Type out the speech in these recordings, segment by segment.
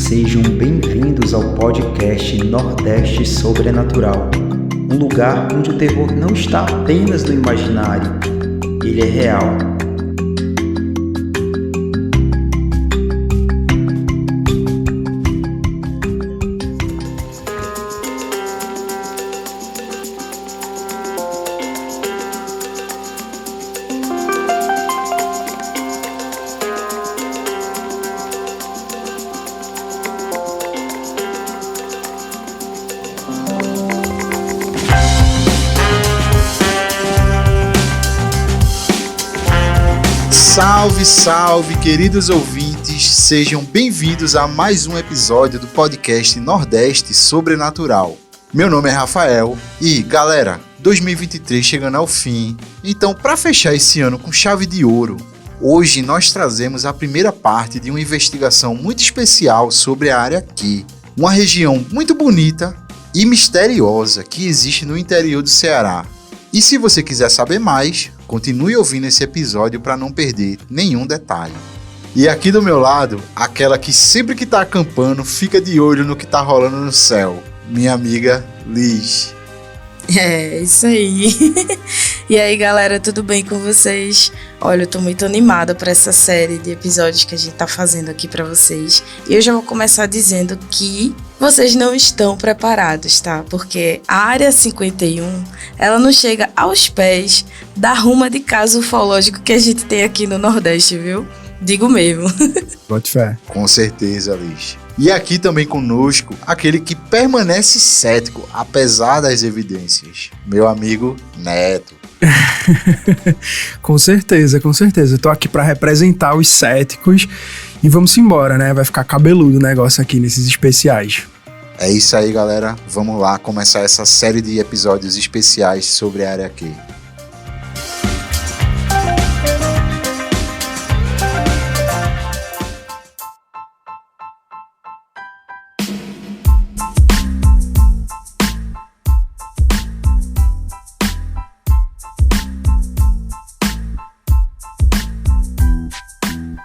Sejam bem-vindos ao podcast Nordeste Sobrenatural, um lugar onde o terror não está apenas no imaginário, ele é real. Salve, salve, queridos ouvintes, sejam bem-vindos a mais um episódio do podcast Nordeste Sobrenatural. Meu nome é Rafael e, galera, 2023 chegando ao fim, então para fechar esse ano com chave de ouro, hoje nós trazemos a primeira parte de uma investigação muito especial sobre a área Q, uma região muito bonita e misteriosa que existe no interior do Ceará. E se você quiser saber mais, continue ouvindo esse episódio para não perder nenhum detalhe. E aqui do meu lado, aquela que sempre que tá acampando fica de olho no que tá rolando no céu, minha amiga Liz. É, isso aí. E aí, galera, tudo bem com vocês? Olha, eu tô muito animada para essa série de episódios que a gente tá fazendo aqui para vocês. E eu já vou começar dizendo que vocês não estão preparados, tá? Porque a Área 51, ela não chega aos pés da ruma de caso ufológico que a gente tem aqui no Nordeste, viu? Digo mesmo. Bote fé. Com certeza, Liz. E aqui também conosco, aquele que permanece cético, apesar das evidências. Meu amigo Neto. Com certeza. Tô aqui para representar os céticos e vamos embora, né? Vai ficar cabeludo o negócio aqui nesses especiais. É isso aí, galera. Vamos lá começar essa série de episódios especiais sobre a área Q.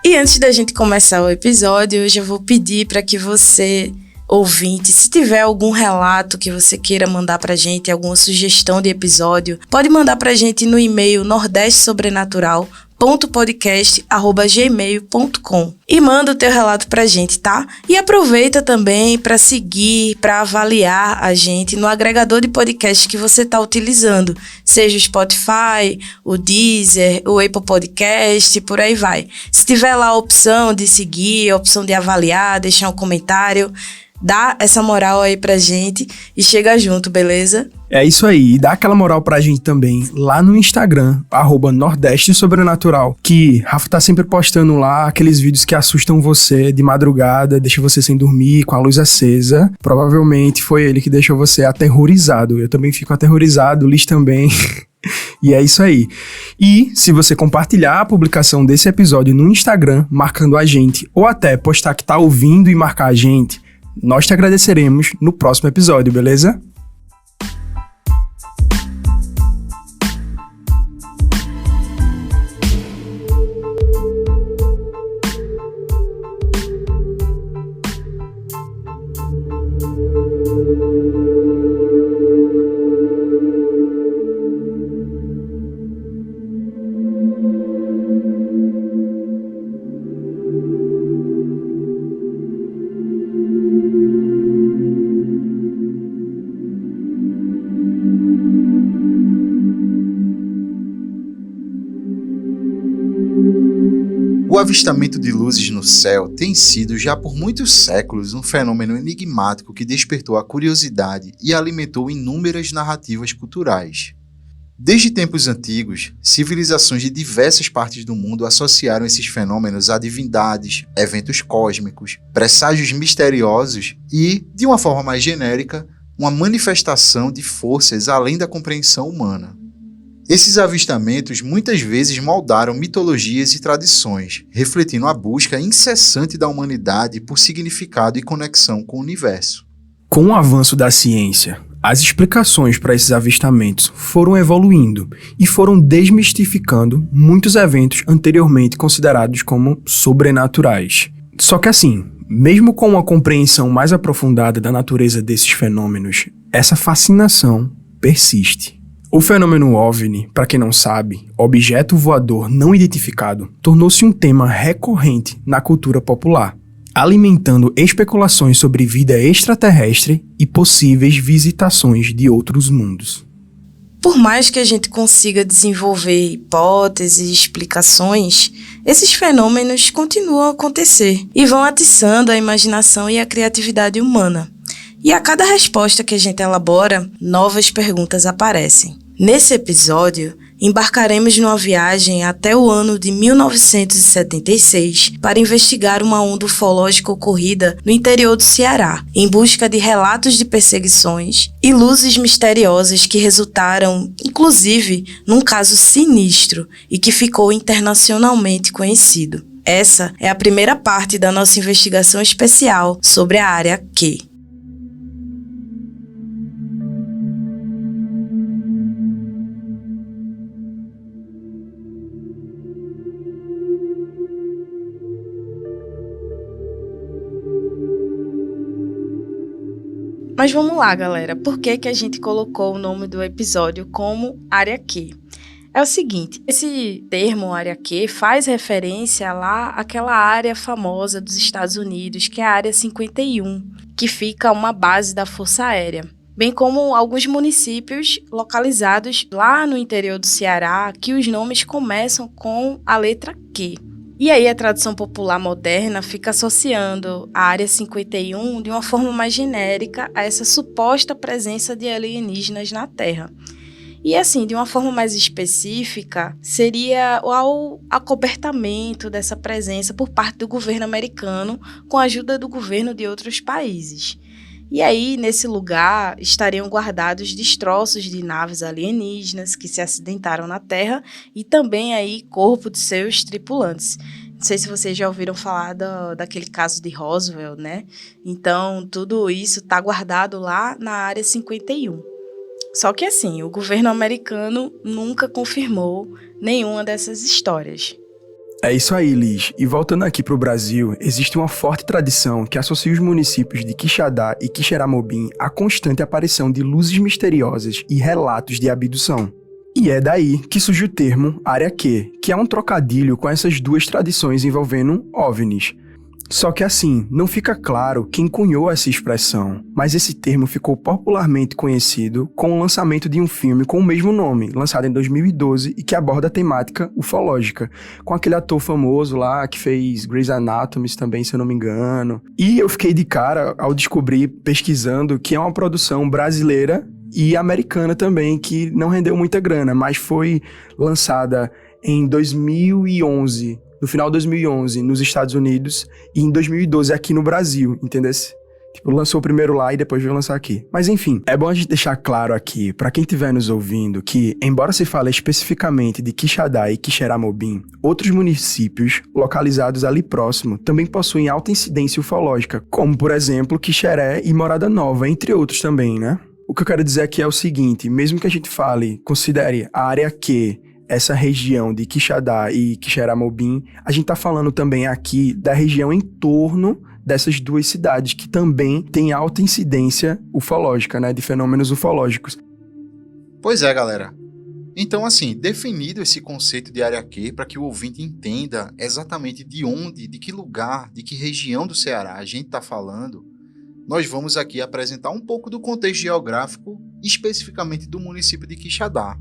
E antes da gente começar o episódio, eu já vou pedir para que você, ouvinte, se tiver algum relato que você queira mandar pra gente, alguma sugestão de episódio, pode mandar pra gente no e-mail nordestesobrenatural.podcast@gmail.com e manda o teu relato pra gente, tá? E aproveita também para seguir, para avaliar a gente no agregador de podcast que você tá utilizando, seja o Spotify, o Deezer, o Apple Podcast, por aí vai. Se tiver lá a opção de seguir, a opção de avaliar, deixar um comentário, dá essa moral aí pra gente e chega junto, beleza? É isso aí, e dá aquela moral pra gente também lá no Instagram, @Nordeste Sobrenatural, que Rafa tá sempre postando lá aqueles vídeos que assustam você de madrugada, deixa você sem dormir, com a luz acesa. Provavelmente foi ele que deixou você aterrorizado. Eu também fico aterrorizado, Liz também. E é isso aí. E se você compartilhar a publicação desse episódio no Instagram, marcando a gente, ou até postar que tá ouvindo e marcar a gente, nós te agradeceremos no próximo episódio, beleza? O avistamento de luzes no céu tem sido já por muitos séculos um fenômeno enigmático que despertou a curiosidade e alimentou inúmeras narrativas culturais. Desde tempos antigos, civilizações de diversas partes do mundo associaram esses fenômenos a divindades, eventos cósmicos, presságios misteriosos e, de uma forma mais genérica, uma manifestação de forças além da compreensão humana. Esses avistamentos muitas vezes moldaram mitologias e tradições, refletindo a busca incessante da humanidade por significado e conexão com o universo. Com o avanço da ciência, as explicações para esses avistamentos foram evoluindo e foram desmistificando muitos eventos anteriormente considerados como sobrenaturais. Só que assim, Mesmo com uma compreensão mais aprofundada da natureza desses fenômenos, essa fascinação persiste. O fenômeno OVNI, para quem não sabe, objeto voador não identificado, tornou-se um tema recorrente na cultura popular, alimentando especulações sobre vida extraterrestre e possíveis visitações de outros mundos. Por mais que a gente consiga desenvolver hipóteses e explicações, esses fenômenos continuam a acontecer e vão atiçando a imaginação e a criatividade humana. E a cada resposta que a gente elabora, novas perguntas aparecem. Nesse episódio, embarcaremos numa viagem até o ano de 1976 para investigar uma onda ufológica ocorrida no interior do Ceará, em busca de relatos de perseguições e luzes misteriosas que resultaram, inclusive, num caso sinistro e que ficou internacionalmente conhecido. Essa é a primeira parte da nossa investigação especial sobre a Área Q. Mas vamos lá, galera. Por que a gente colocou o nome do episódio como Área Q? É o seguinte, esse termo Área Q faz referência lá àquela área famosa dos Estados Unidos, que é a Área 51, que fica uma base da Força Aérea, bem como alguns municípios localizados lá no interior do Ceará, que os nomes começam com a letra Q. E aí a tradução popular moderna fica associando a Área 51 de uma forma mais genérica a essa suposta presença de alienígenas na Terra. E assim, de uma forma mais específica, seria o acobertamento dessa presença por parte do governo americano com a ajuda do governo de outros países. E aí, nesse lugar, estariam guardados destroços de naves alienígenas que se acidentaram na Terra e também aí corpo de seus tripulantes. Não sei se vocês já ouviram falar daquele caso de Roswell, né? Então, tudo isso está guardado lá na Área 51. Só que assim, o governo americano nunca confirmou nenhuma dessas histórias. É isso aí, Liz. E voltando aqui para o Brasil, existe uma forte tradição que associa os municípios de Quixadá e Quixeramobim à constante aparição de luzes misteriosas e relatos de abdução. E é daí que surge o termo Área Q, que é um trocadilho com essas duas tradições envolvendo OVNIs. Só que assim, não fica claro quem cunhou essa expressão, mas esse termo ficou popularmente conhecido com o lançamento de um filme com o mesmo nome, lançado em 2012 e que aborda a temática ufológica, com aquele ator famoso lá que fez Grey's Anatomy também, se eu não me engano. E eu fiquei de cara ao descobrir, pesquisando, que é uma produção brasileira e americana também, que não rendeu muita grana, mas foi lançada em 2011, no final de 2011, nos Estados Unidos, e em 2012 aqui no Brasil, entendeu? Tipo, lançou primeiro lá e depois veio lançar aqui. Mas enfim, é bom a gente deixar claro aqui, pra quem estiver nos ouvindo, que, embora se fale especificamente de Quixadá e Quixeramobim, outros municípios localizados ali próximo também possuem alta incidência ufológica, como, por exemplo, Quixeré e Morada Nova, entre outros também, né? O que eu quero dizer aqui é o seguinte, mesmo que a gente considere a Área Q, essa região de Quixadá e Quixeramobim, a gente tá falando também aqui da região em torno dessas duas cidades, que também tem alta incidência ufológica, né, de fenômenos ufológicos. Pois é, galera. Então, assim, definido esse conceito de Área Q, para que o ouvinte entenda exatamente de onde, de que lugar, de que região do Ceará a gente está falando, nós vamos aqui apresentar um pouco do contexto geográfico, especificamente do município de Quixadá.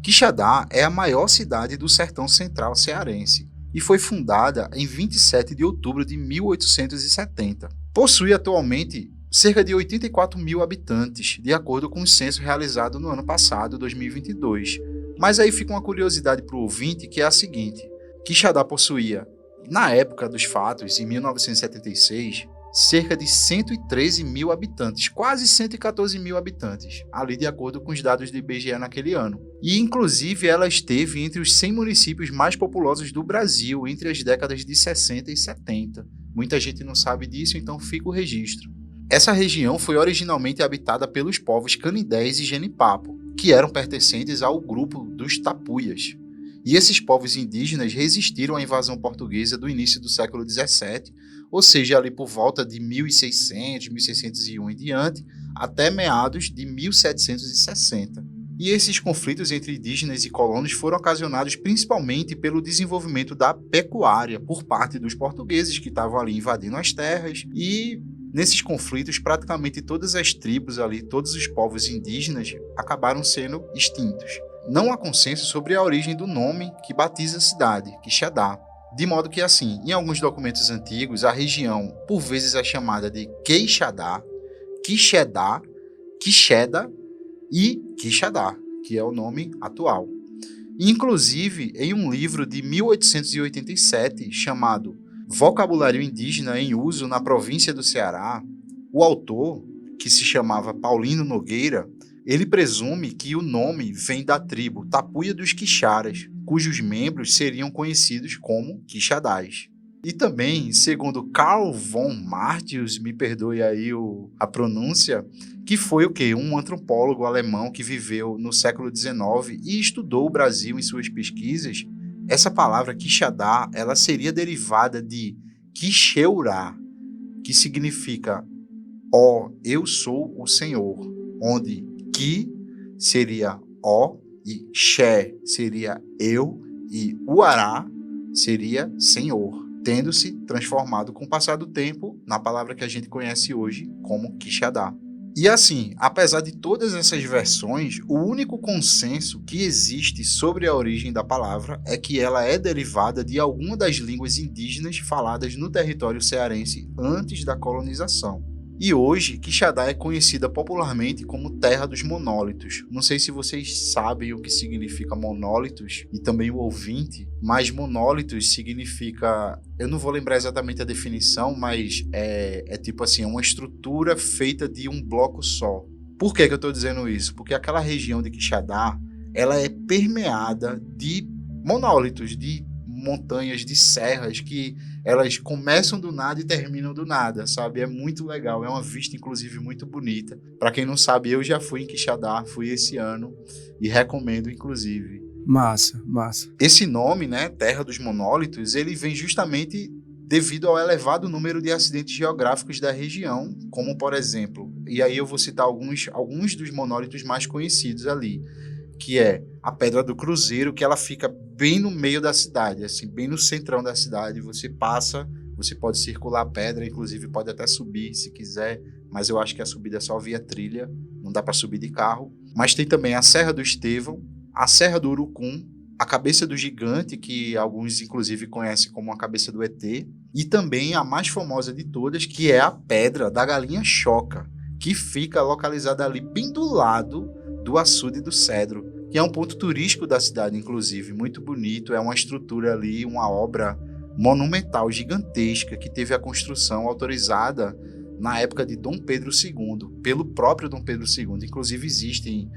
Quixadá é a maior cidade do sertão central cearense e foi fundada em 27 de outubro de 1870. Possui atualmente cerca de 84 mil habitantes, de acordo com o censo realizado no ano passado, 2022. Mas aí fica uma curiosidade para o ouvinte, que é a seguinte: Quixadá possuía, na época dos fatos, em 1976, cerca de 113 mil habitantes, quase 114 mil habitantes, ali de acordo com os dados do IBGE naquele ano. E, inclusive, ela esteve entre os 100 municípios mais populosos do Brasil entre as décadas de 60 e 70. Muita gente não sabe disso, então fica o registro. Essa região foi originalmente habitada pelos povos Canindés e Genipapo, que eram pertencentes ao grupo dos Tapuias. E esses povos indígenas resistiram à invasão portuguesa do início do século XVII, ou seja, ali por volta de 1600, 1601 em diante, até meados de 1760. E esses conflitos entre indígenas e colonos foram ocasionados principalmente pelo desenvolvimento da pecuária por parte dos portugueses que estavam ali invadindo as terras, e nesses conflitos praticamente todas as tribos ali, todos os povos indígenas acabaram sendo extintos. Não há consenso sobre a origem do nome que batiza a cidade, Quixadá. De modo que, assim, em alguns documentos antigos, a região por vezes é chamada de Queixadá, Quixedá, Quixeda e Quixadá, que é o nome atual. Inclusive, em um livro de 1887, chamado Vocabulário Indígena em Uso na Província do Ceará, o autor, que se chamava Paulino Nogueira, ele presume que o nome vem da tribo Tapuia dos Quixaras, cujos membros seriam conhecidos como Quixadás. E também, segundo Karl von Martius, me perdoe aí a pronúncia, que foi um antropólogo alemão que viveu no século XIX e estudou o Brasil em suas pesquisas, essa palavra Quixadá, ela seria derivada de Quixeurá, que significa ó, eu sou o Senhor, onde Ki seria ó e Xé seria eu e Uará seria Senhor, tendo-se transformado com o passar do tempo na palavra que a gente conhece hoje como Quixadá. E assim, apesar de todas essas versões, o único consenso que existe sobre a origem da palavra é que ela é derivada de alguma das línguas indígenas faladas no território cearense antes da colonização. E hoje, Quixadá é conhecida popularmente como Terra dos Monólitos. Não sei se vocês sabem o que significa monólitos, e também o ouvinte, mas monólitos significa... Eu não vou lembrar exatamente a definição, mas é tipo assim, uma estrutura feita de um bloco só. Por que eu estou dizendo isso? Porque aquela região de Quixadá, ela é permeada de monólitos, de montanhas, de serras que elas começam do nada e terminam do nada, sabe? É muito legal, é uma vista inclusive muito bonita. Para quem não sabe, eu já fui em Quixadá, fui esse ano e recomendo inclusive. Massa, massa. Esse nome, né, Terra dos Monólitos, ele vem justamente devido ao elevado número de acidentes geográficos da região, como por exemplo, e aí eu vou citar alguns dos monólitos mais conhecidos ali, que é a Pedra do Cruzeiro, que ela fica bem no meio da cidade, assim, bem no centrão da cidade. Você passa, você pode circular a pedra, inclusive pode até subir se quiser, mas eu acho que a subida é só via trilha, não dá para subir de carro. Mas tem também a Serra do Estevão, a Serra do Urucum, a Cabeça do Gigante, que alguns inclusive conhecem como a Cabeça do ET, e também a mais famosa de todas, que é a Pedra da Galinha Choca, que fica localizada ali bem do lado do Açude do Cedro, que é um ponto turístico da cidade, inclusive, muito bonito. É uma estrutura ali, uma obra monumental, gigantesca, que teve a construção autorizada na época de Dom Pedro II, pelo próprio Dom Pedro II. Inclusive, existem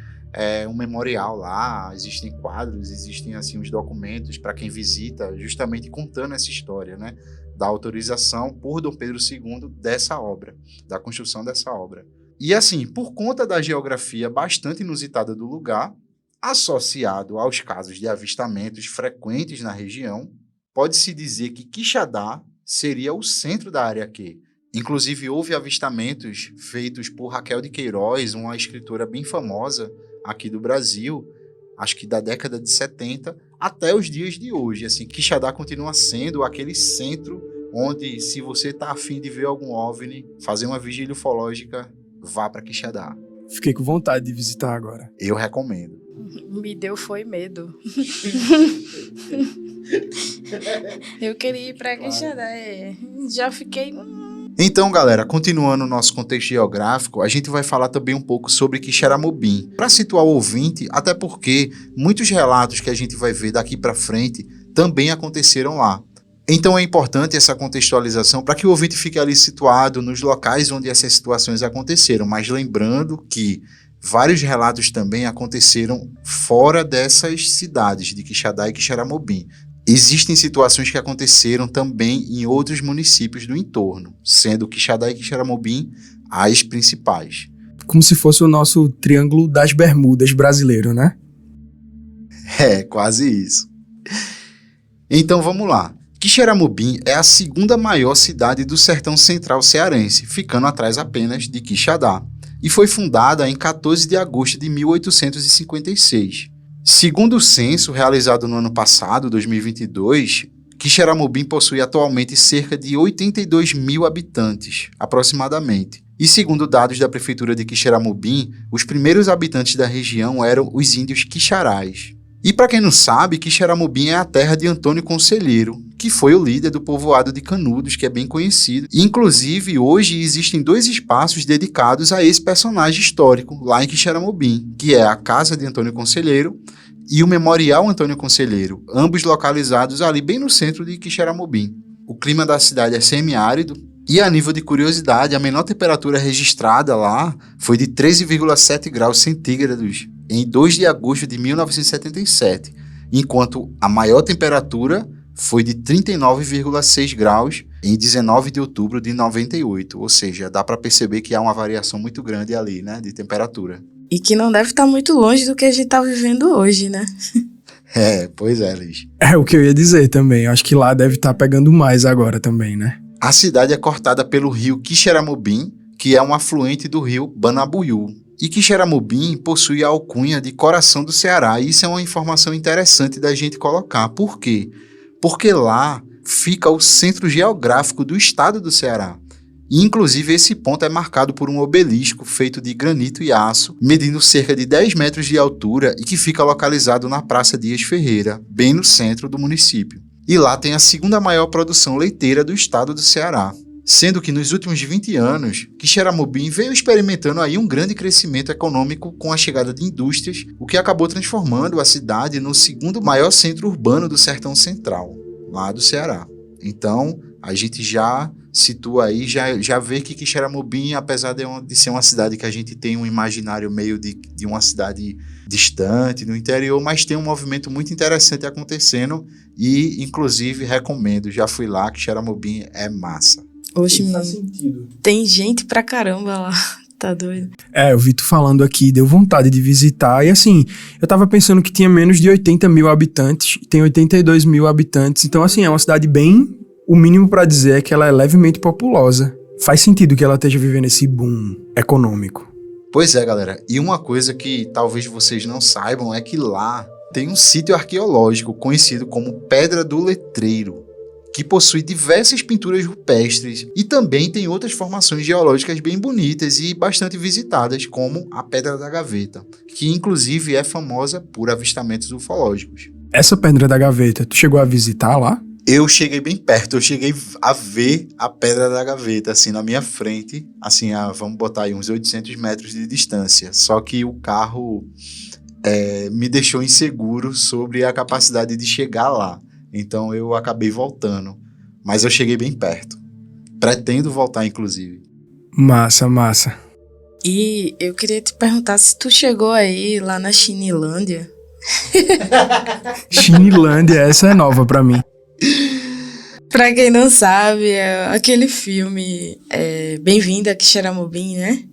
um memorial lá, existem quadros, existem assim, os documentos para quem visita, justamente contando essa história, né, da autorização por Dom Pedro II dessa obra, da construção dessa obra. E assim, por conta da geografia bastante inusitada do lugar, associado aos casos de avistamentos frequentes na região, pode-se dizer que Quixadá seria o centro da área Q. Inclusive, houve avistamentos feitos por Raquel de Queiroz, uma escritora bem famosa aqui do Brasil, acho que da década de 70, até os dias de hoje. Assim, Quixadá continua sendo aquele centro onde, se você está afim de ver algum OVNI, fazer uma vigília ufológica, vá para Quixadá. Fiquei com vontade de visitar agora. Eu recomendo. Me deu foi medo. Eu queria ir para Quixadá. Já fiquei... Então, galera, continuando o nosso contexto geográfico, a gente vai falar também um pouco sobre Quixeramobim, para situar o ouvinte, até porque muitos relatos que a gente vai ver daqui para frente também aconteceram lá. Então é importante essa contextualização para que o ouvinte fique ali situado nos locais onde essas situações aconteceram, mas lembrando que vários relatos também aconteceram fora dessas cidades de Quixadá e Quixeramobim. Existem situações que aconteceram também em outros municípios do entorno, sendo Quixadá e Quixeramobim as principais. Como se fosse o nosso Triângulo das Bermudas brasileiro, né? É, quase isso. Então vamos lá. Quixeramobim é a segunda maior cidade do sertão central cearense, ficando atrás apenas de Quixadá, e foi fundada em 14 de agosto de 1856. Segundo o censo realizado no ano passado, 2022, Quixeramobim possui atualmente cerca de 82 mil habitantes, aproximadamente. E segundo dados da prefeitura de Quixeramobim, os primeiros habitantes da região eram os índios quixarás. E para quem não sabe, Quixeramobim é a terra de Antônio Conselheiro, que foi o líder do povoado de Canudos, que é bem conhecido. E, inclusive, hoje existem 2 espaços dedicados a esse personagem histórico, lá em Quixeramobim, que é a Casa de Antônio Conselheiro e o Memorial Antônio Conselheiro, ambos localizados ali bem no centro de Quixeramobim. O clima da cidade é semiárido, e a nível de curiosidade, a menor temperatura registrada lá foi de 13,7 graus centígrados em 2 de agosto de 1977, enquanto a maior temperatura foi de 39,6 graus em 19 de outubro de 98, ou seja, dá para perceber que há uma variação muito grande ali, né, de temperatura. E que não deve estar muito longe do que a gente tá vivendo hoje, né? Pois é, Liz. É o que eu ia dizer também. Eu acho que lá deve estar pegando mais agora também, né? A cidade é cortada pelo rio Quixeramobim, que é um afluente do rio Banabuiú. E Quixeramobim possui a alcunha de Coração do Ceará. E isso é uma informação interessante da gente colocar. Por quê? Porque lá fica o centro geográfico do estado do Ceará. E, inclusive, esse ponto é marcado por um obelisco feito de granito e aço, medindo cerca de 10 metros de altura e que fica localizado na Praça Dias Ferreira, bem no centro do município. E lá tem a segunda maior produção leiteira do estado do Ceará. Sendo que nos últimos 20 anos, Quixeramobim veio experimentando aí um grande crescimento econômico com a chegada de indústrias, o que acabou transformando a cidade no segundo maior centro urbano do Sertão Central, lá do Ceará. Então, a gente já situa aí, já vê que Quixeramobim, apesar de ser uma cidade que a gente tem um imaginário meio de uma cidade distante, no interior, mas tem um movimento muito interessante acontecendo e, inclusive, recomendo. Já fui lá, Quixeramobim é massa. Oxe, Faz sentido. tem gente pra caramba lá, tá doido? Eu vi tu falando aqui, deu vontade de visitar. E assim, eu tava pensando que tinha menos de 80 mil habitantes, tem 82 mil habitantes. Então, assim, é uma cidade bem... O mínimo pra dizer é que ela é levemente populosa. Faz sentido que ela esteja vivendo esse boom econômico. Pois é, galera. E uma coisa que talvez vocês não saibam é que lá tem um sítio arqueológico conhecido como Pedra do Letreiro, que possui diversas pinturas rupestres e também tem outras formações geológicas bem bonitas e bastante visitadas, como a Pedra da Gaveta, que inclusive é famosa por avistamentos ufológicos. Essa Pedra da Gaveta, tu chegou a visitar lá? Eu cheguei bem perto, eu cheguei a ver a Pedra da Gaveta, assim, na minha frente, assim, vamos botar aí uns 800 metros de distância. Só que o carro me deixou inseguro sobre a capacidade de chegar lá. Então eu acabei voltando, mas eu cheguei bem perto. Pretendo voltar, inclusive. Massa, massa. E eu queria te perguntar se tu chegou aí lá na Chinilândia. Chinilândia, essa é nova pra mim. Pra quem não sabe, é aquele filme Bem-vindo a Quixeramobim, né?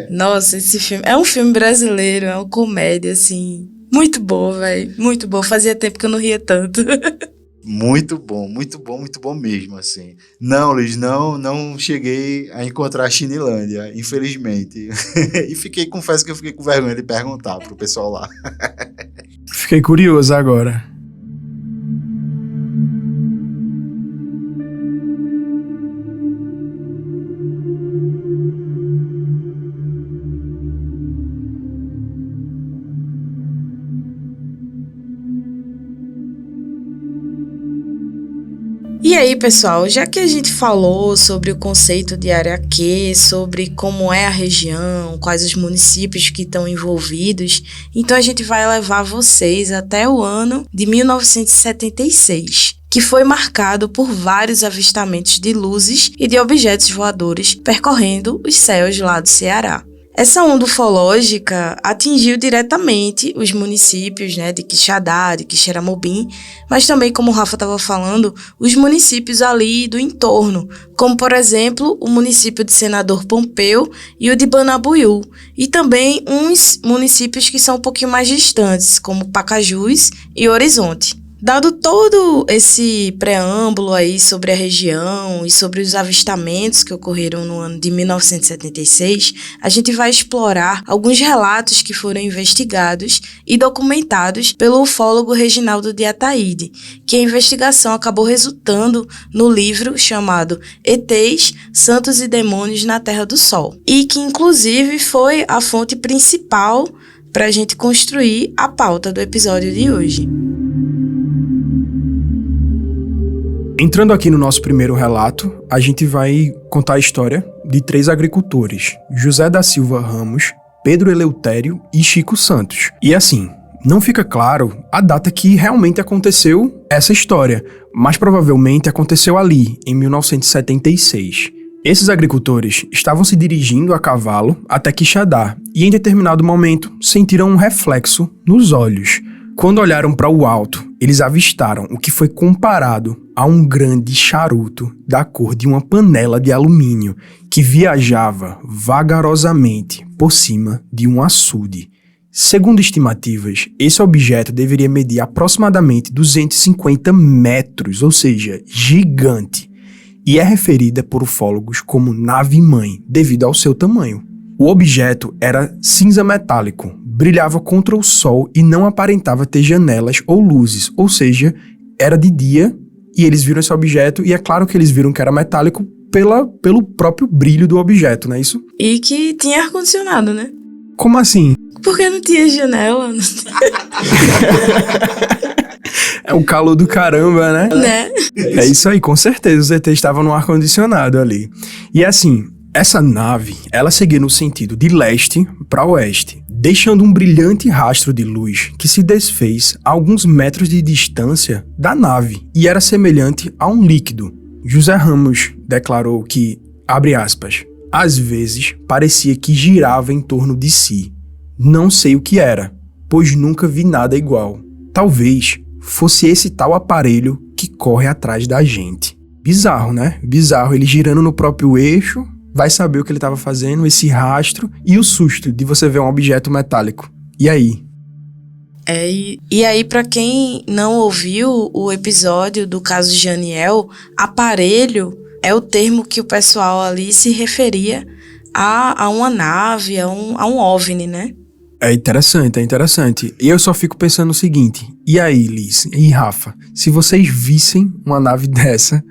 Nossa, esse filme é um filme brasileiro, é uma comédia, assim, muito boa, velho, muito boa. Fazia tempo que eu não ria tanto. Muito bom, muito bom, muito bom mesmo, assim. Não, Luiz, não cheguei a encontrar a Chinilândia, infelizmente. E confesso que eu fiquei com vergonha de perguntar pro pessoal lá. Fiquei curioso agora. E aí, pessoal, já que a gente falou sobre o conceito de área Q, sobre como é a região, quais os municípios que estão envolvidos, então a gente vai levar vocês até o ano de 1976, que foi marcado por vários avistamentos de luzes e de objetos voadores percorrendo os céus lá do Ceará. Essa onda ufológica atingiu diretamente os municípios, né, de Quixadá, de Quixeramobim, mas também, como o Rafa estava falando, os municípios ali do entorno, como, por exemplo, o município de Senador Pompeu e o de Banabuiú, e também uns municípios que são um pouquinho mais distantes, como Pacajus e Horizonte. Dado todo esse preâmbulo aí sobre a região e sobre os avistamentos que ocorreram no ano de 1976, a gente vai explorar alguns relatos que foram investigados e documentados pelo ufólogo Reginaldo de Ataíde, que a investigação acabou resultando no livro chamado ETs, Santos e Demônios na Terra do Sol, e que inclusive foi a fonte principal para a gente construir a pauta do episódio de hoje. Entrando aqui no nosso primeiro relato, a gente vai contar a história de 3 agricultores, José da Silva Ramos, Pedro Eleutério e Chico Santos. E assim, não fica claro a data que realmente aconteceu essa história, mas provavelmente aconteceu ali, em 1976. Esses agricultores estavam se dirigindo a cavalo até Quixadá e em determinado momento sentiram um reflexo nos olhos. Quando olharam para o alto, eles avistaram o que foi comparado a um grande charuto da cor de uma panela de alumínio que viajava vagarosamente por cima de um açude. Segundo estimativas, esse objeto deveria medir aproximadamente 250 metros, ou seja, gigante, e é referida por ufólogos como nave-mãe, devido ao seu tamanho. O objeto era cinza metálico, brilhava contra o sol e não aparentava ter janelas ou luzes, ou seja, era de dia e eles viram esse objeto e é claro que eles viram que era metálico pelo próprio brilho do objeto, não é isso? E que tinha ar-condicionado, né? Como assim? Porque não tinha janela. É o calor do caramba, né? Né? É isso aí, com certeza os ETs estavam no ar-condicionado ali. E assim, essa nave, ela seguia no sentido de leste para oeste, deixando um brilhante rastro de luz que se desfez a alguns metros de distância da nave e era semelhante a um líquido. José Ramos declarou que, abre aspas, às vezes parecia que girava em torno de si. Não sei o que era, pois nunca vi nada igual. Talvez fosse esse tal aparelho que corre atrás da gente. Bizarro, né? Bizarro, ele girando no próprio eixo, vai saber o que ele estava fazendo, esse rastro e o susto de você ver um objeto metálico. E aí? E aí, para quem não ouviu o episódio do caso Janiel, aparelho é o termo que o pessoal ali se referia a uma nave, a um OVNI, né? É interessante. E eu só fico pensando o seguinte, e aí, Liz e Rafa, se vocês vissem uma nave dessa,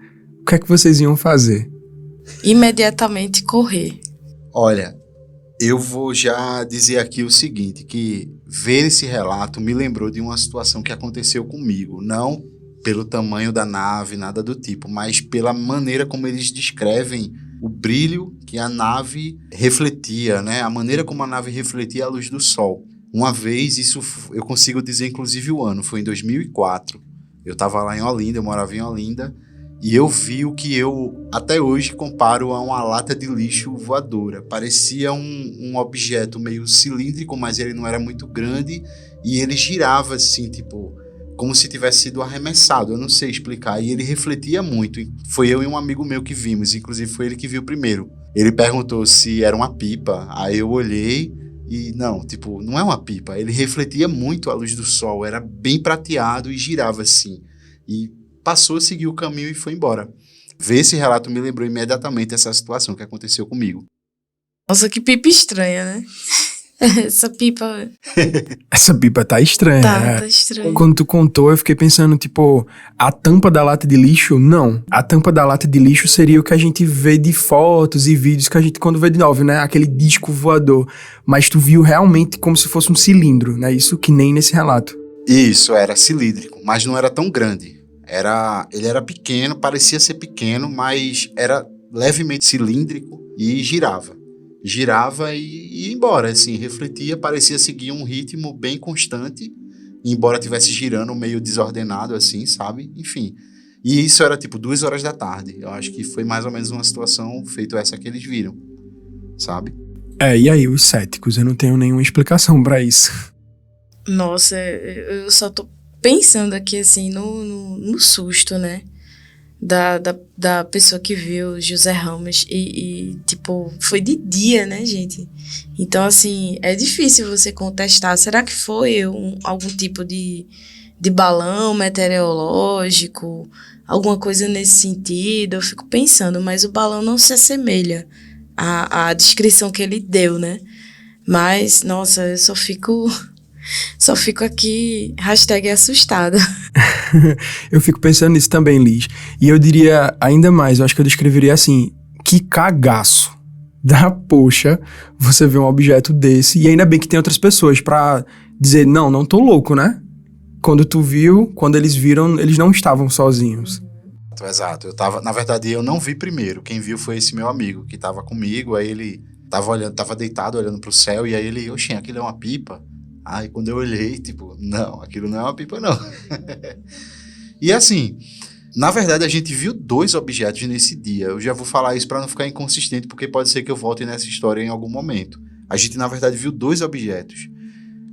o que é que vocês iam fazer? Imediatamente correr. Olha, eu vou já dizer aqui o seguinte, que ver esse relato me lembrou de uma situação que aconteceu comigo, não pelo tamanho da nave, nada do tipo, mas pela maneira como eles descrevem o brilho que a nave refletia, né? A maneira como a nave refletia a luz do sol. Uma vez, isso eu consigo dizer inclusive o ano, foi em 2004. Eu estava lá em Olinda, eu morava em Olinda, e eu vi o que eu até hoje comparo a uma lata de lixo voadora. Parecia um objeto meio cilíndrico, mas ele não era muito grande, e ele girava assim, tipo, como se tivesse sido arremessado, eu não sei explicar, e ele refletia muito. Foi eu e um amigo meu que vimos, inclusive foi ele que viu primeiro. Ele perguntou se era uma pipa, aí eu olhei e não, tipo, não é uma pipa, ele refletia muito a luz do sol, era bem prateado e girava assim, e passou, seguiu o caminho e foi embora. Ver esse relato me lembrou imediatamente essa situação que aconteceu comigo. Nossa, que pipa estranha, né? Essa pipa tá estranha. tá estranha. Quando tu contou, eu fiquei pensando, tipo, a tampa da lata de lixo, não. A tampa da lata de lixo seria o que a gente vê de fotos e vídeos que a gente quando vê de novo, né? Aquele disco voador. Mas tu viu realmente como se fosse um cilindro, né? Isso que nem nesse relato. Isso, era cilíndrico, mas não era tão grande. Ele era pequeno, parecia ser pequeno, mas era levemente cilíndrico e girava. Girava e ia embora, assim, refletia, parecia seguir um ritmo bem constante, embora estivesse girando meio desordenado, assim, sabe? Enfim, e isso era tipo 2 horas da tarde, eu acho que foi mais ou menos uma situação feita essa que eles viram, sabe? E aí, os céticos? Eu não tenho nenhuma explicação pra isso. Nossa, eu só tô pensando aqui, assim, no susto, né? Da pessoa que viu José Ramos e, tipo, foi de dia, né, gente? Então, assim, é difícil você contestar. Será que foi algum tipo de de balão meteorológico, alguma coisa nesse sentido. Eu fico pensando, mas o balão não se assemelha à descrição que ele deu, né? Mas, nossa, eu só fico aqui, #assustada. Eu fico pensando nisso também, Liz. E eu diria ainda mais, eu acho que eu descreveria assim, que cagaço da poxa você vê um objeto desse. E ainda bem que tem outras pessoas pra dizer, não tô louco, né? Quando eles viram, eles não estavam sozinhos. Exato, na verdade eu não vi primeiro, quem viu foi esse meu amigo que tava comigo, aí ele tava deitado olhando pro céu, e aí ele, oxê, aquilo é uma pipa? Aí quando eu olhei, tipo, não, aquilo não é uma pipa não. E assim, na verdade a gente viu 2 objetos nesse dia, eu já vou falar isso pra não ficar inconsistente, porque pode ser que eu volte nessa história em algum momento. A gente na verdade viu 2 objetos,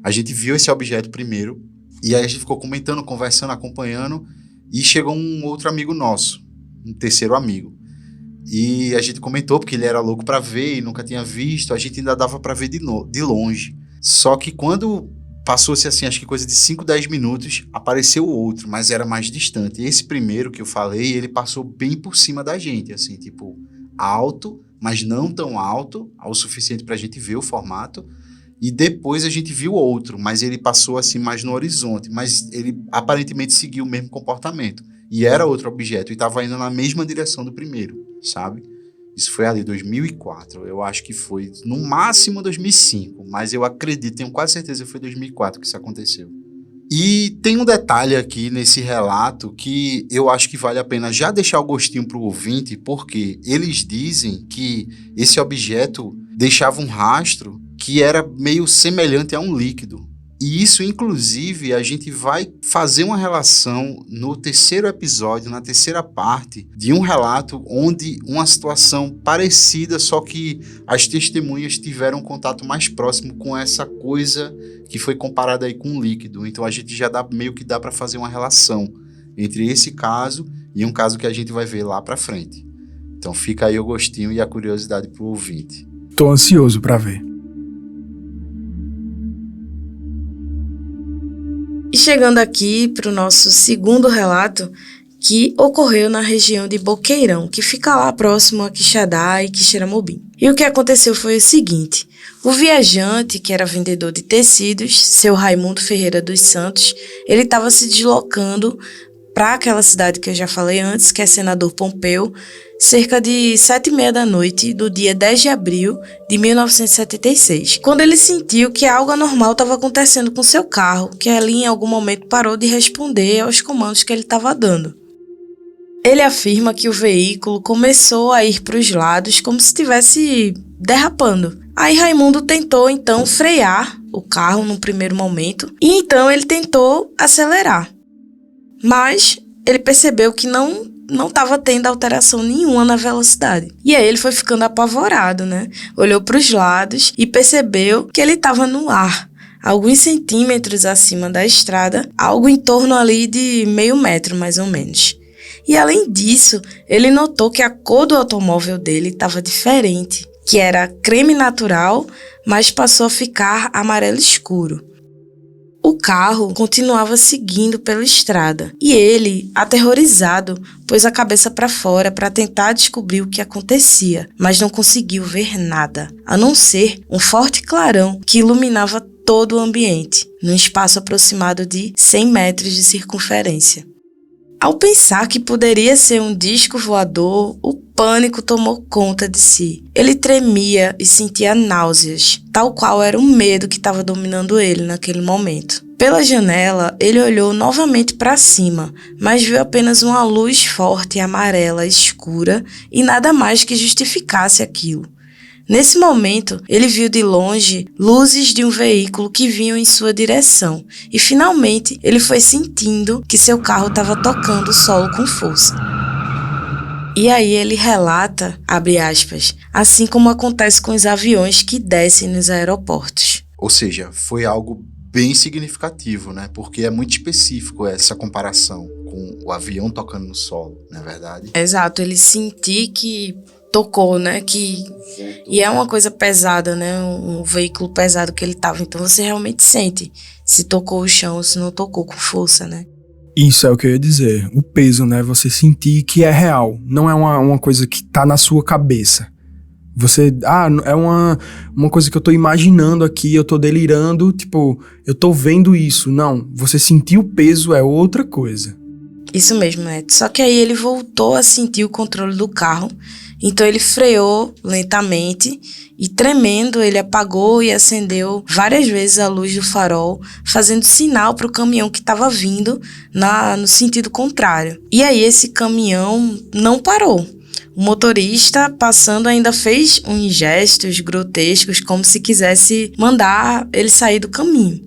a gente viu esse objeto primeiro, e aí a gente ficou comentando, conversando, acompanhando, e chegou um outro amigo nosso, um terceiro amigo. E a gente comentou, porque ele era louco pra ver e nunca tinha visto, a gente ainda dava pra ver de longe. Só que quando passou-se assim, acho que coisa de 5, 10 minutos, apareceu o outro, mas era mais distante. E esse primeiro que eu falei, ele passou bem por cima da gente, assim, tipo, alto, mas não tão alto, ao suficiente pra gente ver o formato. E depois a gente viu outro, mas ele passou assim mais no horizonte, mas ele aparentemente seguiu o mesmo comportamento. E era outro objeto, e estava indo na mesma direção do primeiro, sabe? Isso foi ali, 2004, eu acho que foi no máximo 2005, mas eu acredito, tenho quase certeza que foi 2004 que isso aconteceu. E tem um detalhe aqui nesse relato que eu acho que vale a pena já deixar o gostinho para o ouvinte, porque eles dizem que esse objeto deixava um rastro que era meio semelhante a um líquido. E isso, inclusive, a gente vai fazer uma relação no terceiro episódio, na terceira parte, de um relato onde uma situação parecida, só que as testemunhas tiveram um contato mais próximo com essa coisa que foi comparada aí com um líquido. Então a gente já meio que dá para fazer uma relação entre esse caso e um caso que a gente vai ver lá para frente. Então fica aí o gostinho e a curiosidade pro ouvinte. Tô ansioso para ver. E chegando aqui para o nosso segundo relato, que ocorreu na região de Boqueirão, que fica lá próximo a Quixadá e Quixeramobim. E o que aconteceu foi o seguinte: o viajante, que era vendedor de tecidos, seu Raimundo Ferreira dos Santos, ele estava se deslocando para aquela cidade que eu já falei antes, que é Senador Pompeu, cerca de 7h30 da noite do dia 10 de abril de 1976, quando ele sentiu que algo anormal estava acontecendo com seu carro, que ali em algum momento parou de responder aos comandos que ele estava dando. Ele afirma que o veículo começou a ir para os lados como se estivesse derrapando. Aí Raimundo tentou então frear o carro no primeiro momento e então ele tentou acelerar. Mas ele percebeu que não estava tendo alteração nenhuma na velocidade. E aí ele foi ficando apavorado, né? Olhou para os lados e percebeu que ele estava no ar, alguns centímetros acima da estrada, algo em torno ali de meio metro, mais ou menos. E além disso, ele notou que a cor do automóvel dele estava diferente, que era creme natural, mas passou a ficar amarelo escuro. O carro continuava seguindo pela estrada e ele, aterrorizado, pôs a cabeça para fora para tentar descobrir o que acontecia, mas não conseguiu ver nada, a não ser um forte clarão que iluminava todo o ambiente, num espaço aproximado de 100 metros de circunferência. Ao pensar que poderia ser um disco voador, o pânico tomou conta de si. Ele tremia e sentia náuseas, tal qual era o medo que estava dominando ele naquele momento. Pela janela, ele olhou novamente para cima, mas viu apenas uma luz forte e amarela escura e nada mais que justificasse aquilo. Nesse momento, ele viu de longe luzes de um veículo que vinham em sua direção e, finalmente, ele foi sentindo que seu carro estava tocando o solo com força. E aí ele relata, abre aspas, assim como acontece com os aviões que descem nos aeroportos. Ou seja, foi algo bem significativo, né? Porque é muito específico essa comparação com o avião tocando no solo, não é verdade? Exato, ele sentiu que tocou, né? E é uma coisa pesada, né? Um veículo pesado que ele tava. Então você realmente sente se tocou o chão ou se não tocou com força, né? Isso é o que eu ia dizer. O peso, né? Você sentir que é real. Não é uma coisa que tá na sua cabeça. Você... é uma coisa que eu tô imaginando aqui, eu tô delirando, tipo, eu tô vendo isso. Não, você sentir o peso é outra coisa. Isso mesmo, Neto. Só que aí ele voltou a sentir o controle do carro. Então ele freou lentamente e, tremendo, ele apagou e acendeu várias vezes a luz do farol, fazendo sinal para o caminhão que estava vindo no sentido contrário. E aí esse caminhão não parou. O motorista, passando, ainda fez uns gestos grotescos, como se quisesse mandar ele sair do caminho.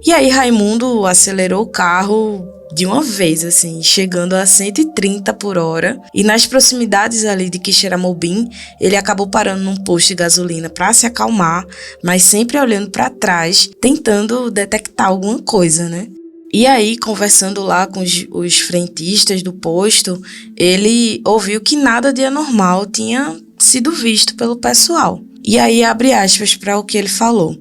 E aí Raimundo acelerou o carro de uma vez, assim, chegando a 130 por hora. E nas proximidades ali de Quixeramobim, ele acabou parando num posto de gasolina para se acalmar, mas sempre olhando para trás, tentando detectar alguma coisa, né? E aí, conversando lá com os frentistas do posto, ele ouviu que nada de anormal tinha sido visto pelo pessoal. E aí, abre aspas para o que ele falou.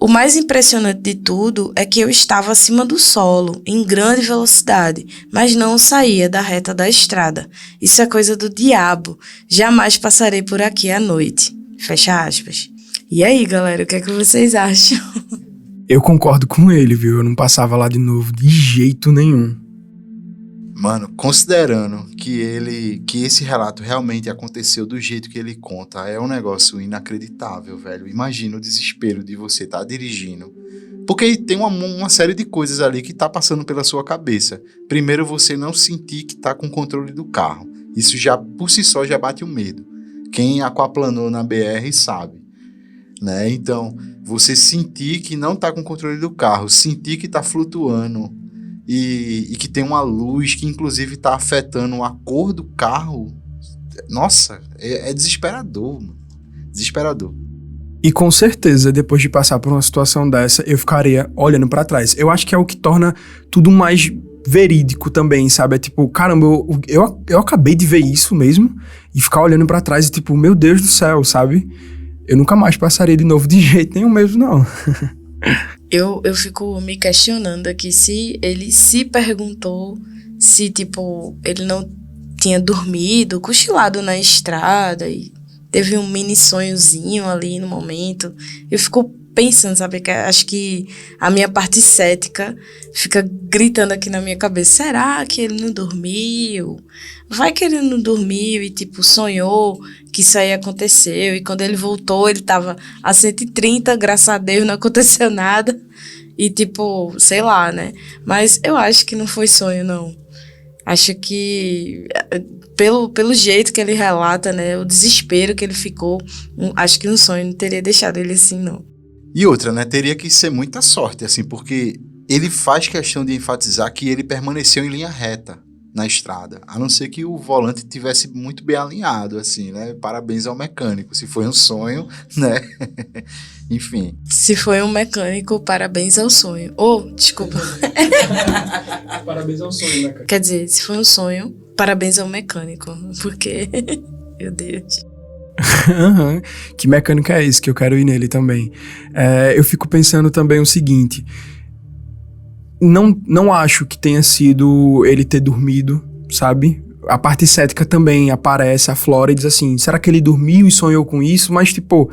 O mais impressionante de tudo é que eu estava acima do solo, em grande velocidade, mas não saía da reta da estrada. Isso é coisa do diabo. Jamais passarei por aqui à noite. Fecha aspas. E aí, galera, o que é que vocês acham? Eu concordo com ele, viu? Eu não passava lá de novo de jeito nenhum. Mano, considerando que esse relato realmente aconteceu do jeito que ele conta, é um negócio inacreditável, velho. Imagina o desespero de você estar dirigindo. Porque tem uma série de coisas ali que tá passando pela sua cabeça. Primeiro, você não sentir que tá com o controle do carro. Isso já, por si só, já bate o medo. Quem aquaplanou na BR sabe, né? Então, você sentir que não tá com o controle do carro, sentir que tá flutuando e que tem uma luz que inclusive tá afetando a cor do carro, nossa, é desesperador, mano. Desesperador. E com certeza, depois de passar por uma situação dessa, eu ficaria olhando pra trás. Eu acho que é o que torna tudo mais verídico também, sabe? É tipo, caramba, eu acabei de ver isso mesmo e ficar olhando pra trás e tipo, meu Deus do céu, sabe? Eu nunca mais passaria de novo de jeito nenhum mesmo, não. Eu fico me questionando aqui se ele se perguntou se, tipo, ele não tinha dormido, cochilado na estrada e teve um mini sonhozinho ali no momento. Eu fico pensando, sabe, que acho que a minha parte cética fica gritando aqui na minha cabeça, será que ele não dormiu? Vai que ele não dormiu e, tipo, sonhou que isso aí aconteceu, e quando ele voltou, ele tava a 130, graças a Deus, não aconteceu nada, e, tipo, sei lá, né? Mas eu acho que não foi sonho, não. Acho que, pelo jeito que ele relata, né, o desespero que ele ficou, acho que um sonho não teria deixado ele assim, não. E outra, né, teria que ser muita sorte, assim, porque ele faz questão de enfatizar que ele permaneceu em linha reta na estrada, a não ser que o volante tivesse muito bem alinhado, assim, né? Parabéns ao mecânico, se foi um sonho, né? Enfim. Se foi um mecânico, parabéns ao sonho. Desculpa. Parabéns ao sonho, né, cara? Quer dizer, se foi um sonho, parabéns ao mecânico, porque, meu Deus. Uhum. Que mecânico é esse que eu quero ir nele também? Eu fico pensando também o seguinte... Não acho que tenha sido ele ter dormido, sabe? A parte cética também aparece, aflora e diz assim, será que ele dormiu e sonhou com isso? Mas, tipo,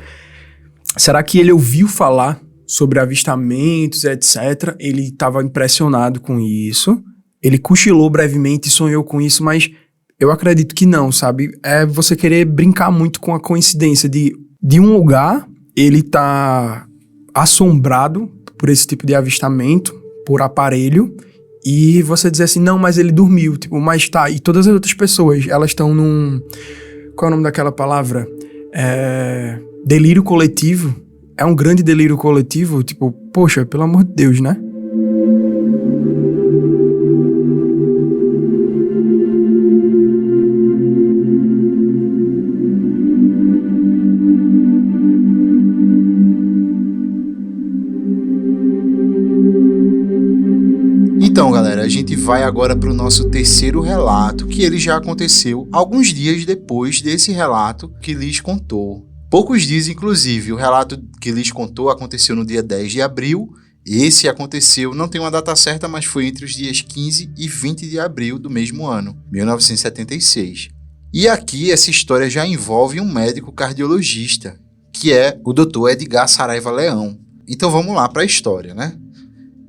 será que ele ouviu falar sobre avistamentos, etc? Ele estava impressionado com isso, ele cochilou brevemente e sonhou com isso, mas eu acredito que não, sabe? É você querer brincar muito com a coincidência de um lugar, ele tá assombrado por esse tipo de avistamento, por aparelho, e você dizer assim, não, mas ele dormiu, tipo, mas tá, e todas as outras pessoas, elas estão num... Qual é o nome daquela palavra? Delírio coletivo. É um grande delírio coletivo, tipo, poxa, pelo amor de Deus, né? Então, galera, a gente vai agora para o nosso terceiro relato, que ele já aconteceu alguns dias depois desse relato que Liz contou. Poucos dias, inclusive. O relato que Liz contou aconteceu no dia 10 de abril. Esse aconteceu, não tem uma data certa, mas foi entre os dias 15 e 20 de abril do mesmo ano, 1976. E aqui essa história já envolve um médico cardiologista, que é o Dr. Edgar Saraiva Leão. Então vamos lá para a história, né?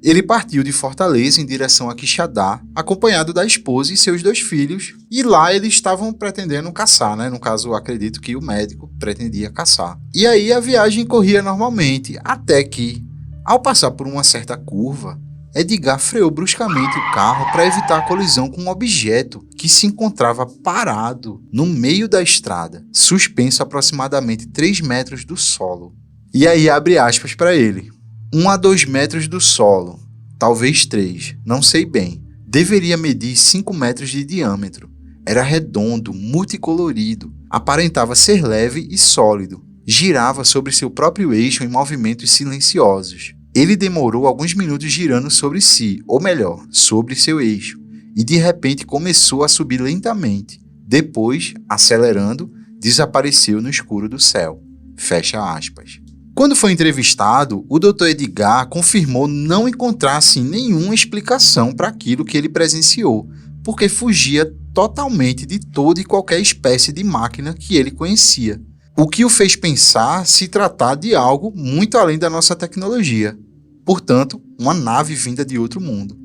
Ele partiu de Fortaleza em direção a Quixadá, acompanhado da esposa e seus 2 filhos, e lá eles estavam pretendendo caçar, né? No caso, acredito que o médico pretendia caçar. E aí a viagem corria normalmente, até que, ao passar por uma certa curva, Edgar freou bruscamente o carro para evitar a colisão com um objeto que se encontrava parado no meio da estrada, suspenso aproximadamente 3 metros do solo. E aí abre aspas para ele. 1 a 2 metros do solo, talvez 3, não sei bem. Deveria medir 5 metros de diâmetro. Era redondo, multicolorido, aparentava ser leve e sólido. Girava sobre seu próprio eixo em movimentos silenciosos. Ele demorou alguns minutos girando sobre si, ou melhor, sobre seu eixo, e de repente começou a subir lentamente. Depois, acelerando, desapareceu no escuro do céu. Fecha aspas. Quando foi entrevistado, o Dr. Edgar confirmou não encontrar assim, nenhuma explicação para aquilo que ele presenciou, porque fugia totalmente de toda e qualquer espécie de máquina que ele conhecia. O que o fez pensar se tratar de algo muito além da nossa tecnologia. Portanto, uma nave vinda de outro mundo.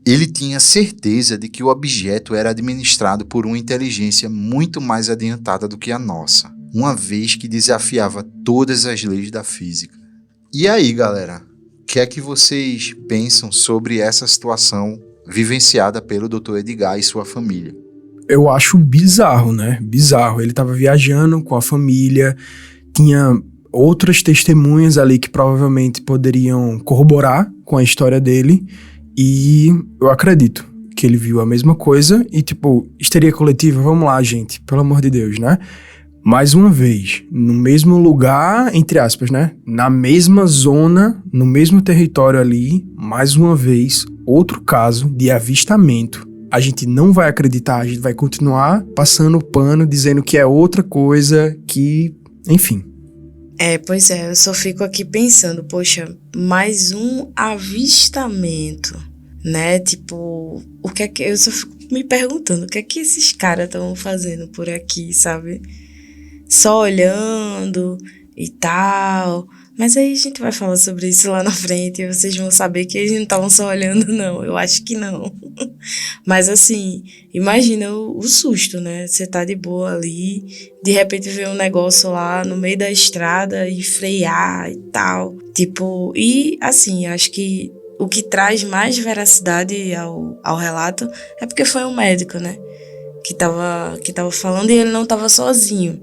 Ele tinha certeza de que o objeto era administrado por uma inteligência muito mais adiantada do que a nossa, uma vez que desafiava todas as leis da física. E aí, galera, o que é que vocês pensam sobre essa situação vivenciada pelo Dr. Edgar e sua família? Eu acho bizarro, né? Bizarro. Ele tava viajando com a família, tinha outras testemunhas ali que provavelmente poderiam corroborar com a história dele, e eu acredito que ele viu a mesma coisa e, tipo, histeria coletiva, vamos lá, gente, pelo amor de Deus, né? Mais uma vez, no mesmo lugar, entre aspas, né? Na mesma zona, no mesmo território ali, mais uma vez, outro caso de avistamento. A gente não vai acreditar, a gente vai continuar passando o pano, dizendo que é outra coisa, que... enfim. Pois é, eu só fico aqui pensando, poxa, mais um avistamento, né? Tipo, o que é que... eu só fico me perguntando, o que é que esses caras estão fazendo por aqui, sabe? Só olhando e tal. Mas aí a gente vai falar sobre isso lá na frente e vocês vão saber que eles não estavam só olhando, não. Eu acho que não. Mas assim, imagina o susto, né? Você tá de boa ali, de repente vê um negócio lá no meio da estrada e frear e tal. Tipo, e assim, acho que o que traz mais veracidade ao relato é porque foi um médico, né? Que tava falando e ele não tava sozinho.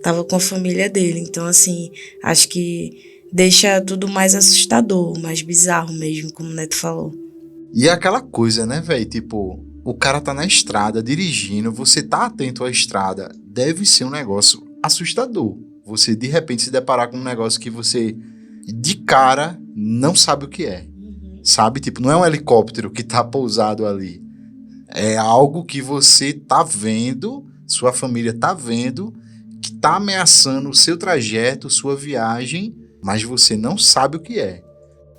Tava com a família dele, então assim, acho que deixa tudo mais assustador, mais bizarro mesmo, como o Neto falou. E é aquela coisa, né, velho, tipo, o cara tá na estrada dirigindo, você tá atento à estrada, deve ser um negócio assustador. Você de repente se deparar com um negócio que você, de cara, não sabe o que é. Sabe, tipo, não é um helicóptero que tá pousado ali. É algo que você tá vendo, sua família tá vendo, que tá ameaçando o seu trajeto, sua viagem, mas você não sabe o que é.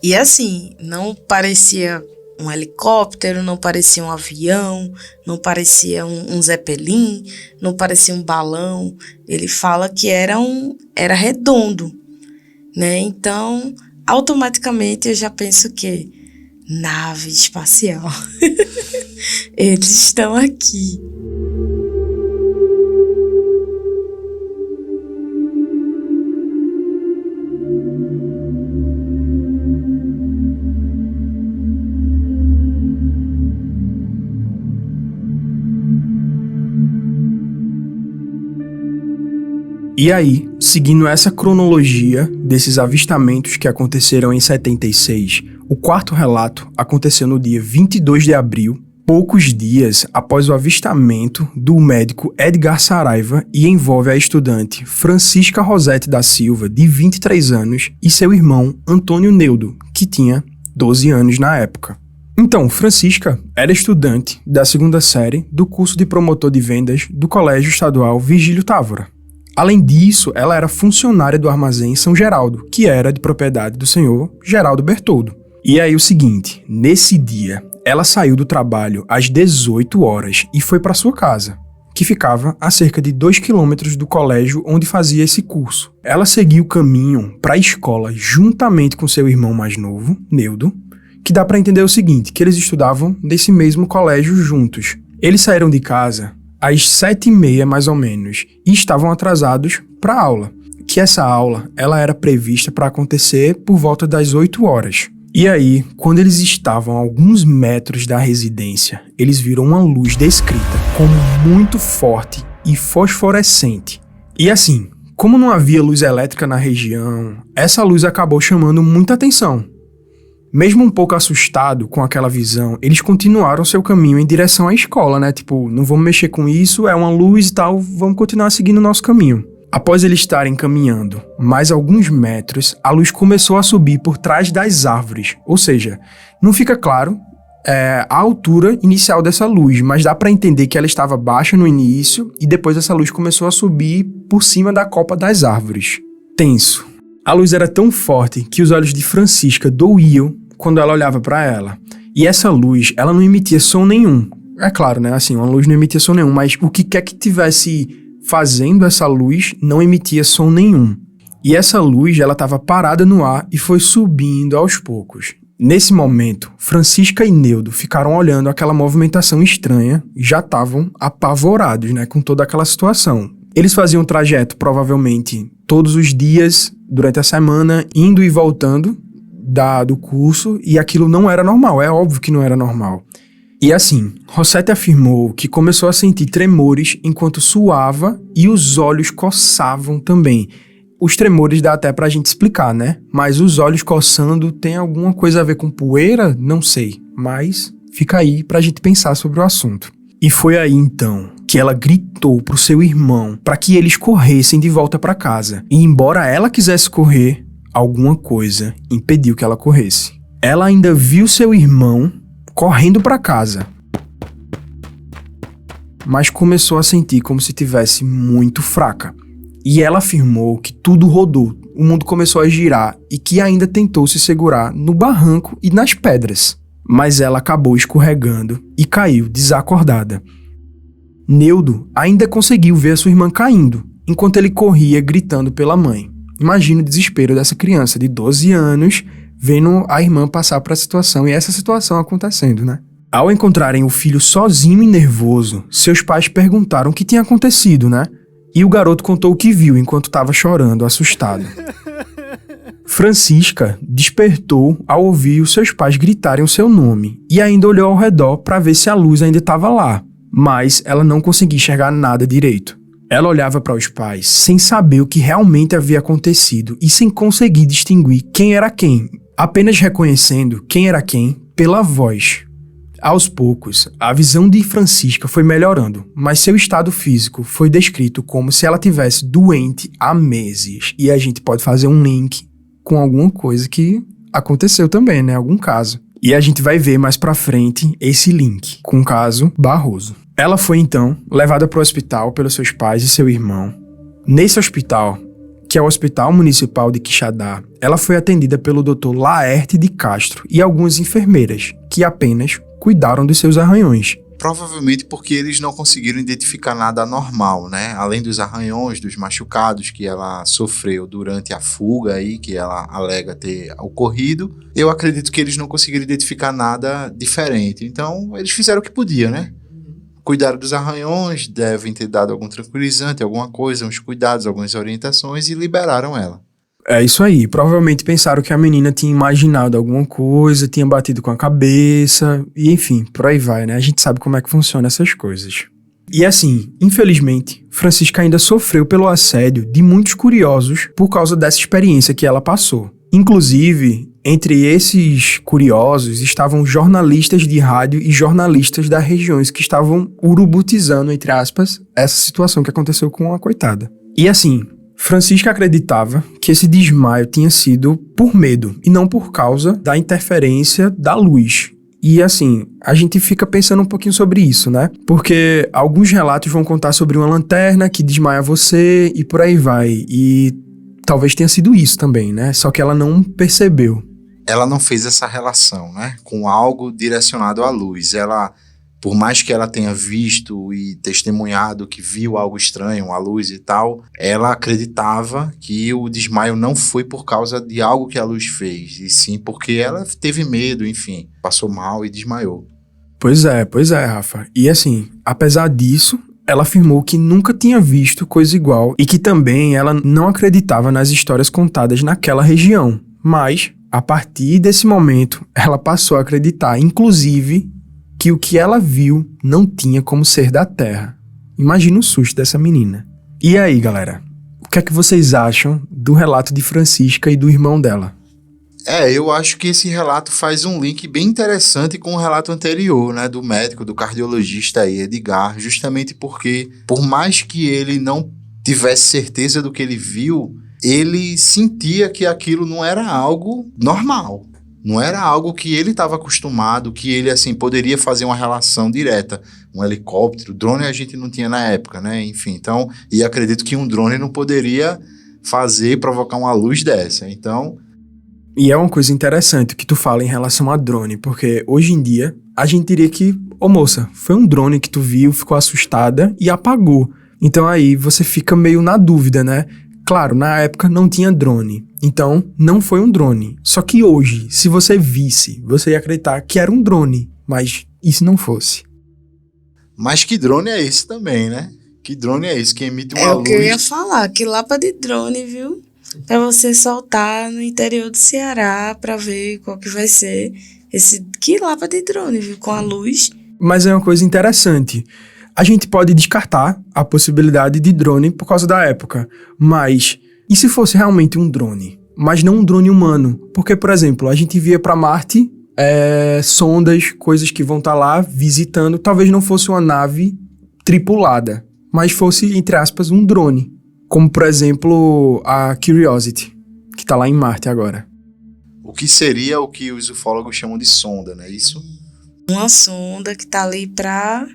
E assim, não parecia um helicóptero, não parecia um avião, não parecia um Zeppelin, não parecia um balão. Ele fala que era redondo, né? Então, automaticamente eu já penso que nave espacial. Eles estão aqui. E aí, seguindo essa cronologia desses avistamentos que aconteceram em 76, o quarto relato aconteceu no dia 22 de abril, poucos dias após o avistamento do médico Edgar Saraiva, e envolve a estudante Francisca Rosete da Silva, de 23 anos, e seu irmão Antônio Neudo, que tinha 12 anos na época. Então, Francisca era estudante da segunda série do curso de promotor de vendas do Colégio Estadual Virgílio Távora. Além disso, ela era funcionária do armazém São Geraldo, que era de propriedade do senhor Geraldo Bertoldo. E aí o seguinte, nesse dia, ela saiu do trabalho às 18 horas e foi para sua casa, que ficava a cerca de 2 quilômetros do colégio onde fazia esse curso. Ela seguiu o caminho para a escola juntamente com seu irmão mais novo, Neudo, que dá para entender o seguinte, que eles estudavam nesse mesmo colégio juntos. Eles saíram de casa às 7h30 mais ou menos e estavam atrasados para a aula, que essa aula ela era prevista para acontecer por volta das 8 horas. E aí, quando eles estavam a alguns metros da residência, eles viram uma luz descrita como muito forte e fosforescente. E assim, como não havia luz elétrica na região, essa luz acabou chamando muita atenção. Mesmo um pouco assustado com aquela visão, eles continuaram seu caminho em direção à escola, né? Tipo, não vamos mexer com isso, é uma luz e tal, vamos continuar seguindo o nosso caminho. Após eles estarem caminhando mais alguns metros, a luz começou a subir por trás das árvores. Ou seja, não fica claro a altura inicial dessa luz, mas dá para entender que ela estava baixa no início e depois essa luz começou a subir por cima da copa das árvores. Tenso. A luz era tão forte que os olhos de Francisca doíam quando ela olhava para ela. E essa luz, ela não emitia som nenhum. É claro, né? Assim, uma luz não emitia som nenhum, mas o que quer que tivesse fazendo essa luz não emitia som nenhum. E essa luz, ela estava parada no ar e foi subindo aos poucos. Nesse momento, Francisca e Neudo ficaram olhando aquela movimentação estranha e já estavam apavorados, né, com toda aquela situação. Eles faziam um trajeto, provavelmente, todos os dias, durante a semana, indo e voltando do curso, e aquilo não era normal, é óbvio que não era normal. E assim, Rossetti afirmou que começou a sentir tremores enquanto suava e os olhos coçavam também. Os tremores dá até pra gente explicar, né? Mas os olhos coçando tem alguma coisa a ver com poeira? Não sei, mas fica aí pra gente pensar sobre o assunto. E foi aí então que ela gritou pro seu irmão para que eles corressem de volta pra casa. E embora ela quisesse correr, alguma coisa impediu que ela corresse. Ela ainda viu seu irmão correndo para casa, mas começou a sentir como se tivesse muito fraca. E ela afirmou que tudo rodou, o mundo começou a girar e que ainda tentou se segurar no barranco e nas pedras. Mas ela acabou escorregando e caiu desacordada. Neudo ainda conseguiu ver a sua irmã caindo, enquanto ele corria gritando pela mãe. Imagina o desespero dessa criança de 12 anos vendo a irmã passar por essa situação e essa situação acontecendo, né? Ao encontrarem o filho sozinho e nervoso, seus pais perguntaram o que tinha acontecido, né? E o garoto contou o que viu enquanto estava chorando, assustado. Francisca despertou ao ouvir os seus pais gritarem o seu nome e ainda olhou ao redor para ver se a luz ainda estava lá, mas ela não conseguia enxergar nada direito. Ela olhava para os pais sem saber o que realmente havia acontecido e sem conseguir distinguir quem era quem, apenas reconhecendo quem era quem pela voz. Aos poucos, a visão de Francisca foi melhorando, mas seu estado físico foi descrito como se ela tivesse doente há meses. E a gente pode fazer um link com alguma coisa que aconteceu também, né? Algum caso. E a gente vai ver mais pra frente esse link com o caso Barroso. Ela foi então levada para o hospital pelos seus pais e seu irmão. Nesse hospital, que é o Hospital Municipal de Quixadá, ela foi atendida pelo Dr. Laerte de Castro e algumas enfermeiras, que apenas cuidaram dos seus arranhões. Provavelmente porque eles não conseguiram identificar nada anormal, né? Além dos arranhões, dos machucados que ela sofreu durante a fuga aí, que ela alega ter ocorrido, eu acredito que eles não conseguiram identificar nada diferente. Então, eles fizeram o que podiam, né? Cuidaram dos arranhões, devem ter dado algum tranquilizante, alguma coisa, uns cuidados, algumas orientações e liberaram ela. É isso aí, provavelmente pensaram que a menina tinha imaginado alguma coisa, tinha batido com a cabeça, e enfim, por aí vai, né? A gente sabe como é que funcionam essas coisas. E assim, infelizmente, Francisca ainda sofreu pelo assédio de muitos curiosos por causa dessa experiência que ela passou. Inclusive, entre esses curiosos estavam jornalistas de rádio e jornalistas das regiões que estavam urubutizando, entre aspas, essa situação que aconteceu com a coitada. E assim, Francisca acreditava que esse desmaio tinha sido por medo e não por causa da interferência da luz. E assim, a gente fica pensando um pouquinho sobre isso, né? Porque alguns relatos vão contar sobre uma lanterna que desmaia você e por aí vai. E talvez tenha sido isso também, né? Só que ela não percebeu. Ela não fez essa relação, né, com algo direcionado à luz. Ela, por mais que ela tenha visto e testemunhado que viu algo estranho, a luz e tal, ela acreditava que o desmaio não foi por causa de algo que a luz fez, e sim porque ela teve medo, enfim, passou mal e desmaiou. Pois é, Rafa. E assim, apesar disso, ela afirmou que nunca tinha visto coisa igual e que também ela não acreditava nas histórias contadas naquela região. Mas, a partir desse momento, ela passou a acreditar, inclusive, que o que ela viu não tinha como ser da Terra. Imagina o susto dessa menina. E aí, galera? O que é que vocês acham do relato de Francisca e do irmão dela? Eu acho que esse relato faz um link bem interessante com o relato anterior, né, do médico, do cardiologista aí, Edgar, justamente porque, por mais que ele não tivesse certeza do que ele viu, ele sentia que aquilo não era algo normal. Não era algo que ele estava acostumado, que ele, assim, poderia fazer uma relação direta. Um helicóptero, drone a gente não tinha na época, né? Enfim, então, e acredito que um drone não poderia provocar uma luz dessa. Então... E é uma coisa interessante o que tu fala em relação a drone, porque hoje em dia a gente diria que, moça, foi um drone que tu viu, ficou assustada e apagou. Então aí você fica meio na dúvida, né? Claro, na época não tinha drone, então não foi um drone. Só que hoje, se você visse, você ia acreditar que era um drone, mas e se não fosse? Mas que drone é esse também, né? Que drone é esse que emite uma luz? É o que eu ia falar, que lapa de drone, viu? Pra você soltar no interior do Ceará pra ver qual que vai ser esse... Que lapa de drone, viu? Com a luz. Mas é uma coisa interessante. A gente pode descartar a possibilidade de drone por causa da época, mas e se fosse realmente um drone? Mas não um drone humano? Porque, por exemplo, a gente via para Marte sondas, coisas que vão estar lá visitando, talvez não fosse uma nave tripulada, mas fosse, entre aspas, um drone. Como, por exemplo, a Curiosity, que tá lá em Marte agora. O que seria o que os ufólogos chamam de sonda, não é isso? Uma sonda que tá ali pra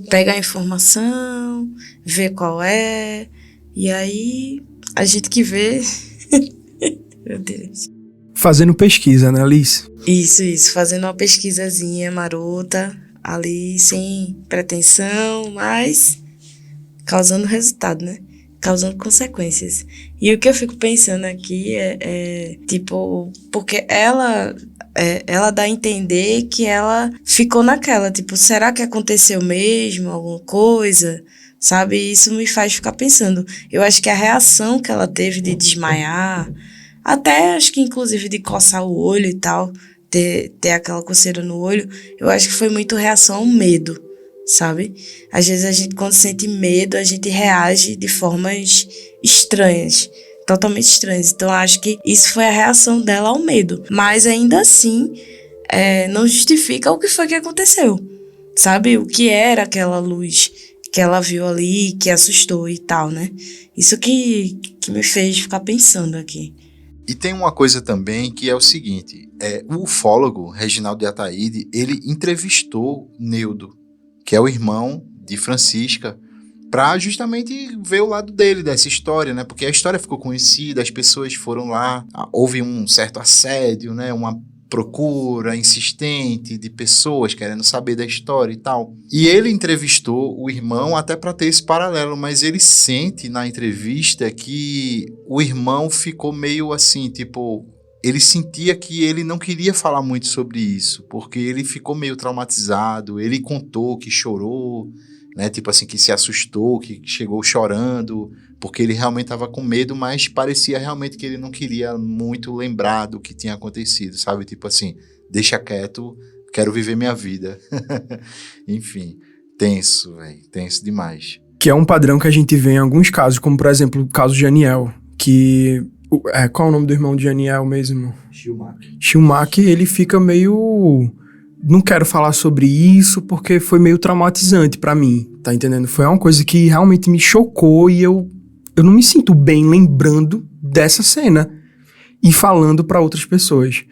pegar informação, ver qual é, e aí a gente que vê... Meu Deus. Fazendo pesquisa, né, Liz? Isso, fazendo uma pesquisazinha marota, ali sem pretensão, mas causando resultado, né? Causando consequências. E o que eu fico pensando aqui tipo, porque ela dá a entender que ela ficou naquela, tipo, será que aconteceu mesmo alguma coisa? Sabe? Isso me faz ficar pensando. Eu acho que a reação que ela teve de desmaiar, até acho que inclusive de coçar o olho e tal, ter aquela coceira no olho, eu acho que foi muito reação ao medo, sabe? Às vezes a gente, quando sente medo, a gente reage de formas estranhas, totalmente estranhas. Então, acho que isso foi a reação dela ao medo. Mas, ainda assim, não justifica o que foi que aconteceu, sabe? O que era aquela luz que ela viu ali, que assustou e tal, né? Isso que me fez ficar pensando aqui. E tem uma coisa também que é o seguinte, o ufólogo Reginaldo de Ataíde, ele entrevistou Neudo, que é o irmão de Francisca, para justamente ver o lado dele dessa história, né? Porque a história ficou conhecida, as pessoas foram lá, houve um certo assédio, né? Uma procura insistente de pessoas querendo saber da história e tal. E ele entrevistou o irmão até para ter esse paralelo, mas ele sente na entrevista que o irmão ficou meio assim, tipo... Ele sentia que ele não queria falar muito sobre isso, porque ele ficou meio traumatizado, ele contou que chorou, né? Tipo assim, que se assustou, que chegou chorando, porque ele realmente estava com medo, mas parecia realmente que ele não queria muito lembrar do que tinha acontecido, sabe? Tipo assim, deixa quieto, quero viver minha vida. Enfim, tenso, velho, tenso demais. Que é um padrão que a gente vê em alguns casos, como por exemplo o caso de Aniel, que... qual é o nome do irmão de Aniel mesmo? Schumacher, ele fica meio... Não quero falar sobre isso porque foi meio traumatizante pra mim, tá entendendo? Foi uma coisa que realmente me chocou e eu não me sinto bem lembrando dessa cena e falando pra outras pessoas.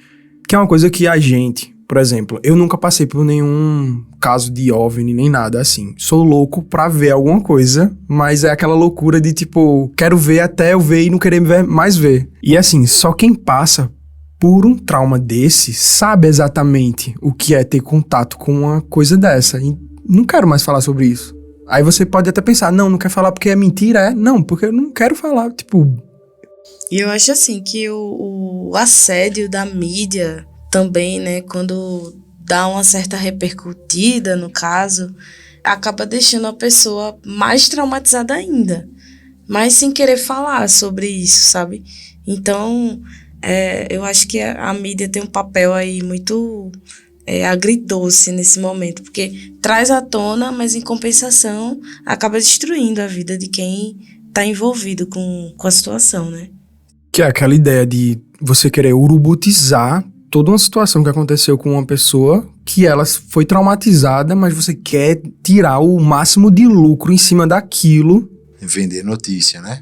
Que é uma coisa que a gente, Por exemplo, eu nunca passei por nenhum caso de OVNI nem nada assim. Sou louco pra ver alguma coisa, mas é aquela loucura de tipo, quero ver até eu ver e não querer mais ver. E assim, só quem passa por um trauma desse sabe exatamente o que é ter contato com uma coisa dessa. E não quero mais falar sobre isso. Aí você pode até pensar, não quer falar porque é mentira, é? Não, porque eu não quero falar, tipo... E eu acho assim que o assédio da mídia também, né, quando dá uma certa repercutida no caso, acaba deixando a pessoa mais traumatizada ainda, mas sem querer falar sobre isso, sabe? Então, eu acho que a mídia tem um papel aí muito agridoce nesse momento, porque traz à tona, mas em compensação acaba destruindo a vida de quem está envolvido com a situação, né? Que é aquela ideia de você querer urubutizar toda uma situação que aconteceu com uma pessoa que ela foi traumatizada, mas você quer tirar o máximo de lucro em cima daquilo. Vender notícia, né?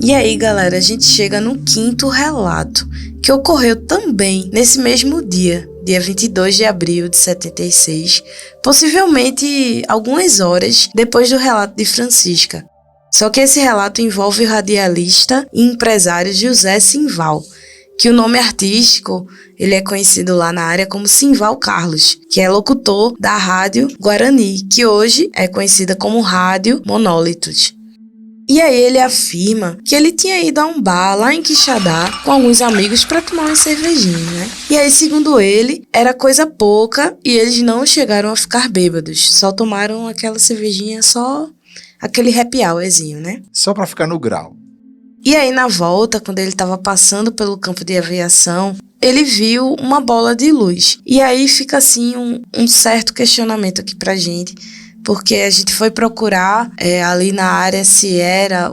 E aí, galera, a gente chega no quinto relato, que ocorreu também nesse mesmo dia 22 de abril de 76, possivelmente algumas horas depois do relato de Francisca. Só que esse relato envolve o radialista e empresário José Simval, que o nome artístico ele é conhecido lá na área como Simval Carlos, que é locutor da Rádio Guarani, que hoje é conhecida como Rádio Monólitos. E aí ele afirma que ele tinha ido a um bar lá em Quixadá com alguns amigos para tomar uma cervejinha, né? E aí, segundo ele, era coisa pouca e eles não chegaram a ficar bêbados, só tomaram aquela cervejinha, só aquele happy hourzinho, né? Só pra ficar no grau. E aí, na volta, quando ele estava passando pelo campo de aviação, ele viu uma bola de luz. E aí fica, assim, um certo questionamento aqui pra gente, porque a gente foi procurar ali na área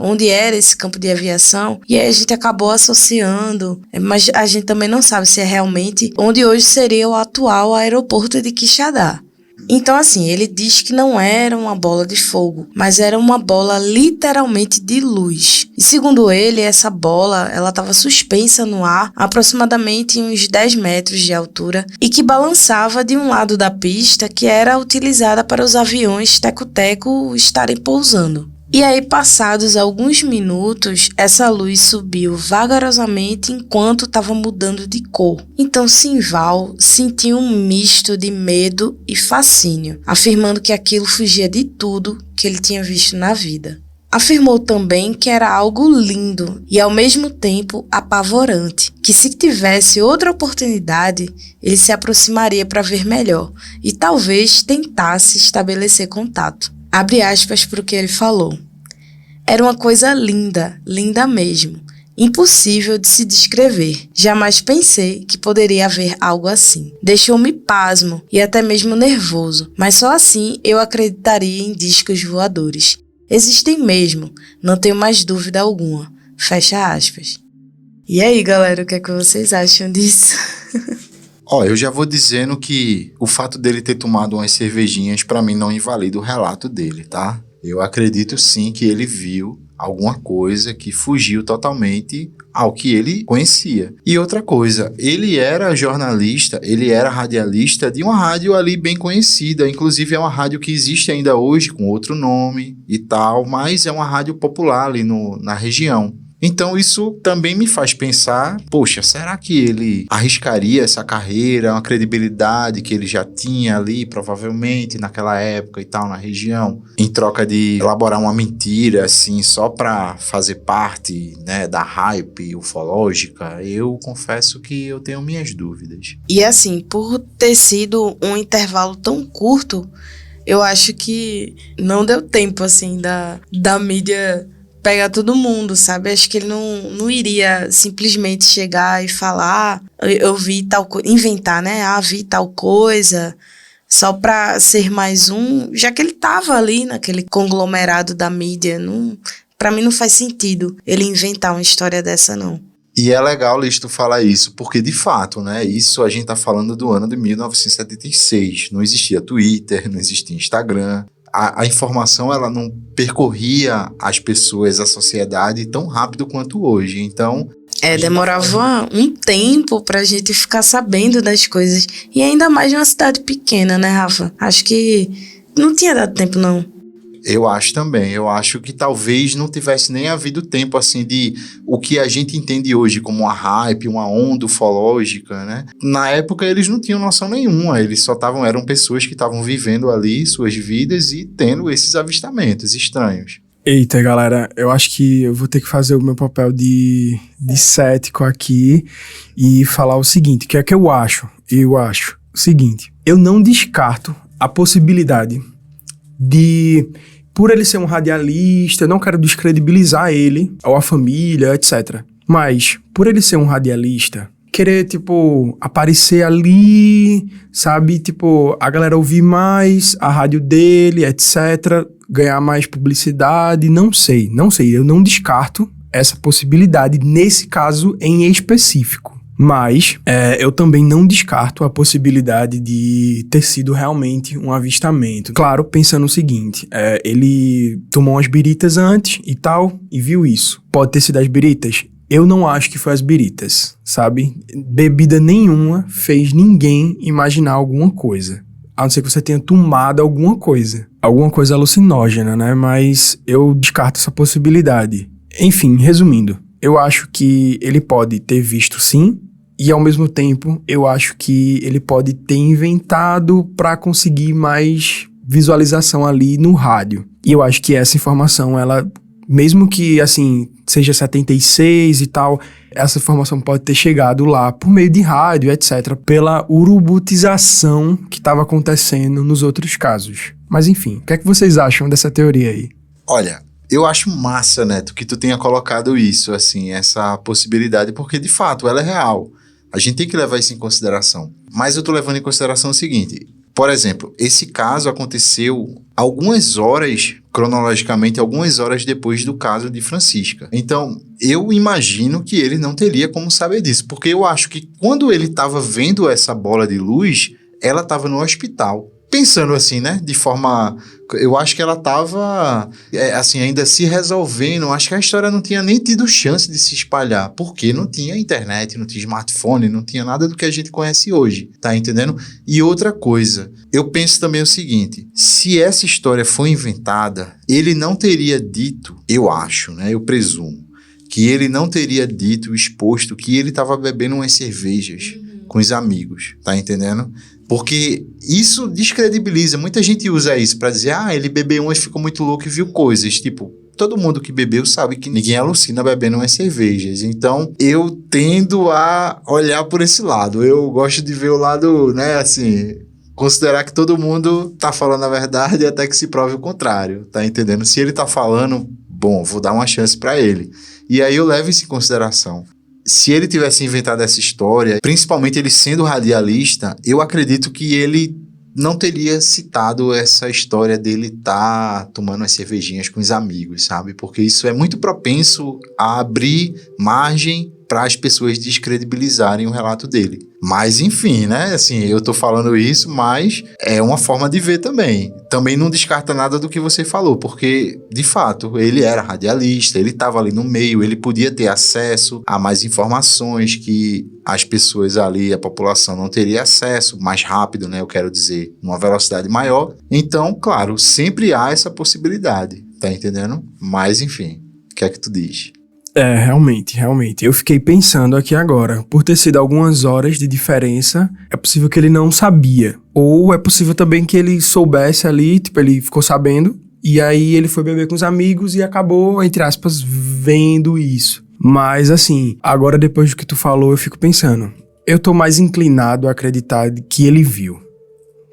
onde era esse campo de aviação, e aí a gente acabou associando, mas a gente também não sabe se é realmente onde hoje seria o atual aeroporto de Quixadá. Então, assim, ele diz que não era uma bola de fogo, mas era uma bola literalmente de luz. E segundo ele, essa bola, ela estava suspensa no ar, aproximadamente uns 10 metros de altura, e que balançava de um lado da pista que era utilizada para os aviões teco-teco estarem pousando. E aí, passados alguns minutos, essa luz subiu vagarosamente enquanto estava mudando de cor. Então, Simval sentiu um misto de medo e fascínio, afirmando que aquilo fugia de tudo que ele tinha visto na vida. Afirmou também que era algo lindo e, ao mesmo tempo, apavorante, que se tivesse outra oportunidade, ele se aproximaria para ver melhor e talvez tentasse estabelecer contato. Abre aspas para o que ele falou. Era uma coisa linda, linda mesmo. Impossível de se descrever. Jamais pensei que poderia haver algo assim. Deixou-me pasmo e até mesmo nervoso, mas só assim eu acreditaria em discos voadores. Existem mesmo, não tenho mais dúvida alguma. Fecha aspas. E aí, galera, o que é que vocês acham disso? Eu já vou dizendo que o fato dele ter tomado umas cervejinhas, pra mim, não invalida o relato dele, tá? Eu acredito sim que ele viu alguma coisa que fugiu totalmente ao que ele conhecia. E outra coisa, ele era jornalista, ele era radialista de uma rádio ali bem conhecida, inclusive é uma rádio que existe ainda hoje com outro nome e tal, mas é uma rádio popular ali na região. Então isso também me faz pensar, poxa, será que ele arriscaria essa carreira, uma credibilidade que ele já tinha ali, provavelmente, naquela época e tal, na região, em troca de elaborar uma mentira, assim, só pra fazer parte, né, da hype ufológica? Eu confesso que eu tenho minhas dúvidas. E assim, por ter sido um intervalo tão curto, eu acho que não deu tempo, assim, da mídia pegar todo mundo, sabe? Acho que ele não iria simplesmente chegar e falar, eu vi tal coisa, inventar, né? Vi tal coisa, só pra ser mais um, já que ele tava ali naquele conglomerado da mídia. Pra mim não faz sentido ele inventar uma história dessa, não. E é legal, Liz, tu falar isso, porque de fato, né, isso a gente tá falando do ano de 1976. Não existia Twitter, não existia Instagram. a informação ela não percorria as pessoas, a sociedade tão rápido quanto hoje. Então Demorava um tempo pra gente ficar sabendo das coisas. E ainda mais numa cidade pequena, né, Rafa? Acho que não tinha dado tempo, não. eu acho também, eu acho que talvez não tivesse nem havido tempo, assim, de o que a gente entende hoje como uma hype, uma onda ufológica, né? Na época eles não tinham noção nenhuma, eles só eram pessoas que estavam vivendo ali suas vidas e tendo esses avistamentos estranhos. Eita, galera, eu acho que eu vou ter que fazer o meu papel de cético aqui e falar o seguinte, que é que eu acho o seguinte, eu não descarto a possibilidade de, por ele ser um radialista, eu não quero descredibilizar ele, ou a família, etc. Mas, por ele ser um radialista, querer, tipo, aparecer ali, sabe, tipo, a galera ouvir mais a rádio dele, etc., ganhar mais publicidade, não sei, eu não descarto essa possibilidade nesse caso em específico. Mas eu também não descarto a possibilidade de ter sido realmente um avistamento. Claro, pensando o seguinte, ele tomou umas biritas antes e tal, e viu isso. Pode ter sido as biritas? Eu não acho que foi as biritas, sabe? Bebida nenhuma fez ninguém imaginar alguma coisa. A não ser que você tenha tomado alguma coisa alucinógena, né? Mas eu descarto essa possibilidade. Enfim, resumindo, eu acho que ele pode ter visto sim, e ao mesmo tempo eu acho que ele pode ter inventado para conseguir mais visualização ali no rádio. E eu acho que essa informação, ela, mesmo que assim, seja 76 e tal, essa informação pode ter chegado lá por meio de rádio, etc., pela urubutização que estava acontecendo nos outros casos. Mas enfim, o que é que vocês acham dessa teoria aí? Olha, eu acho massa, Neto, que tu tenha colocado isso, assim, essa possibilidade, porque de fato ela é real. A gente tem que levar isso em consideração. Mas eu tô levando em consideração o seguinte, por exemplo, esse caso aconteceu algumas horas, cronologicamente, algumas horas depois do caso de Francisca. Então, eu imagino que ele não teria como saber disso, porque eu acho que quando ele estava vendo essa bola de luz, ela estava no hospital. Pensando assim, né, de forma... Eu acho que ela estava, assim, ainda se resolvendo. Acho que a história não tinha nem tido chance de se espalhar, porque não tinha internet, não tinha smartphone, não tinha nada do que a gente conhece hoje, tá entendendo? E outra coisa, eu penso também o seguinte, se essa história foi inventada, ele não teria dito, eu acho, né, eu presumo, que ele não teria dito, exposto, que ele estava bebendo umas cervejas com os amigos, tá entendendo? Porque isso descredibiliza. Muita gente usa isso pra dizer, ele bebeu umas, ficou muito louco e viu coisas. Tipo, todo mundo que bebeu sabe que ninguém alucina bebendo umas cervejas. Então, eu tendo a olhar por esse lado. Eu gosto de ver o lado, né, assim, considerar que todo mundo tá falando a verdade até que se prove o contrário, tá entendendo? Se ele tá falando, bom, vou dar uma chance pra ele. E aí eu levo isso em consideração. Se ele tivesse inventado essa história, principalmente ele sendo radialista, eu acredito que ele não teria citado essa história dele estar tomando as cervejinhas com os amigos, sabe? Porque isso é muito propenso a abrir margem para as pessoas descredibilizarem o relato dele. Mas, enfim, né? Assim, eu tô falando isso, mas é uma forma de ver também. Também não descarta nada do que você falou, porque, de fato, ele era radialista, ele estava ali no meio, ele podia ter acesso a mais informações que as pessoas ali, a população não teria acesso mais rápido, né? Eu quero dizer, numa velocidade maior. Então, claro, sempre há essa possibilidade, tá entendendo? Mas, enfim, o que é que tu diz? Realmente. Eu fiquei pensando aqui agora, por ter sido algumas horas de diferença, é possível que ele não sabia. Ou é possível também que ele soubesse ali, tipo, ele ficou sabendo, e aí ele foi beber com os amigos e acabou, entre aspas, vendo isso. Mas assim, agora depois do que tu falou, eu fico pensando, eu tô mais inclinado a acreditar que ele viu,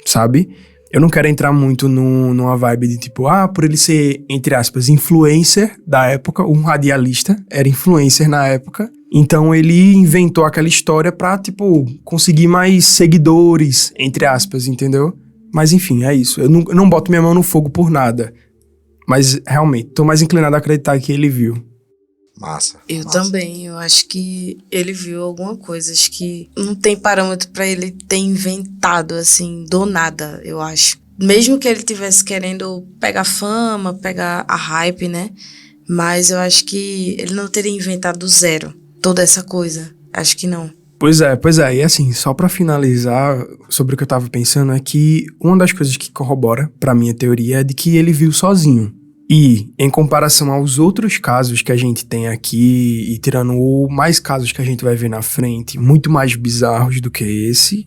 sabe? Eu não quero entrar muito numa vibe de tipo, por ele ser, entre aspas, influencer da época, um radialista, era influencer na época, então ele inventou aquela história pra, tipo, conseguir mais seguidores, entre aspas, entendeu? Mas enfim, é isso. Eu não boto minha mão no fogo por nada, mas realmente, tô mais inclinado a acreditar que ele viu. Massa. Eu também, eu acho que ele viu alguma coisa, acho que não tem parâmetro pra ele ter inventado, assim, do nada, eu acho. mesmo que ele tivesse querendo pegar fama, pegar a hype, né? Mas eu acho que ele não teria inventado do zero toda essa coisa. Acho que não. Pois é. E assim, só pra finalizar sobre o que eu tava pensando, é que uma das coisas que corrobora pra minha teoria é de que ele viu sozinho. E, em comparação aos outros casos que a gente tem aqui, e tirando mais casos que a gente vai ver na frente, muito mais bizarros do que esse,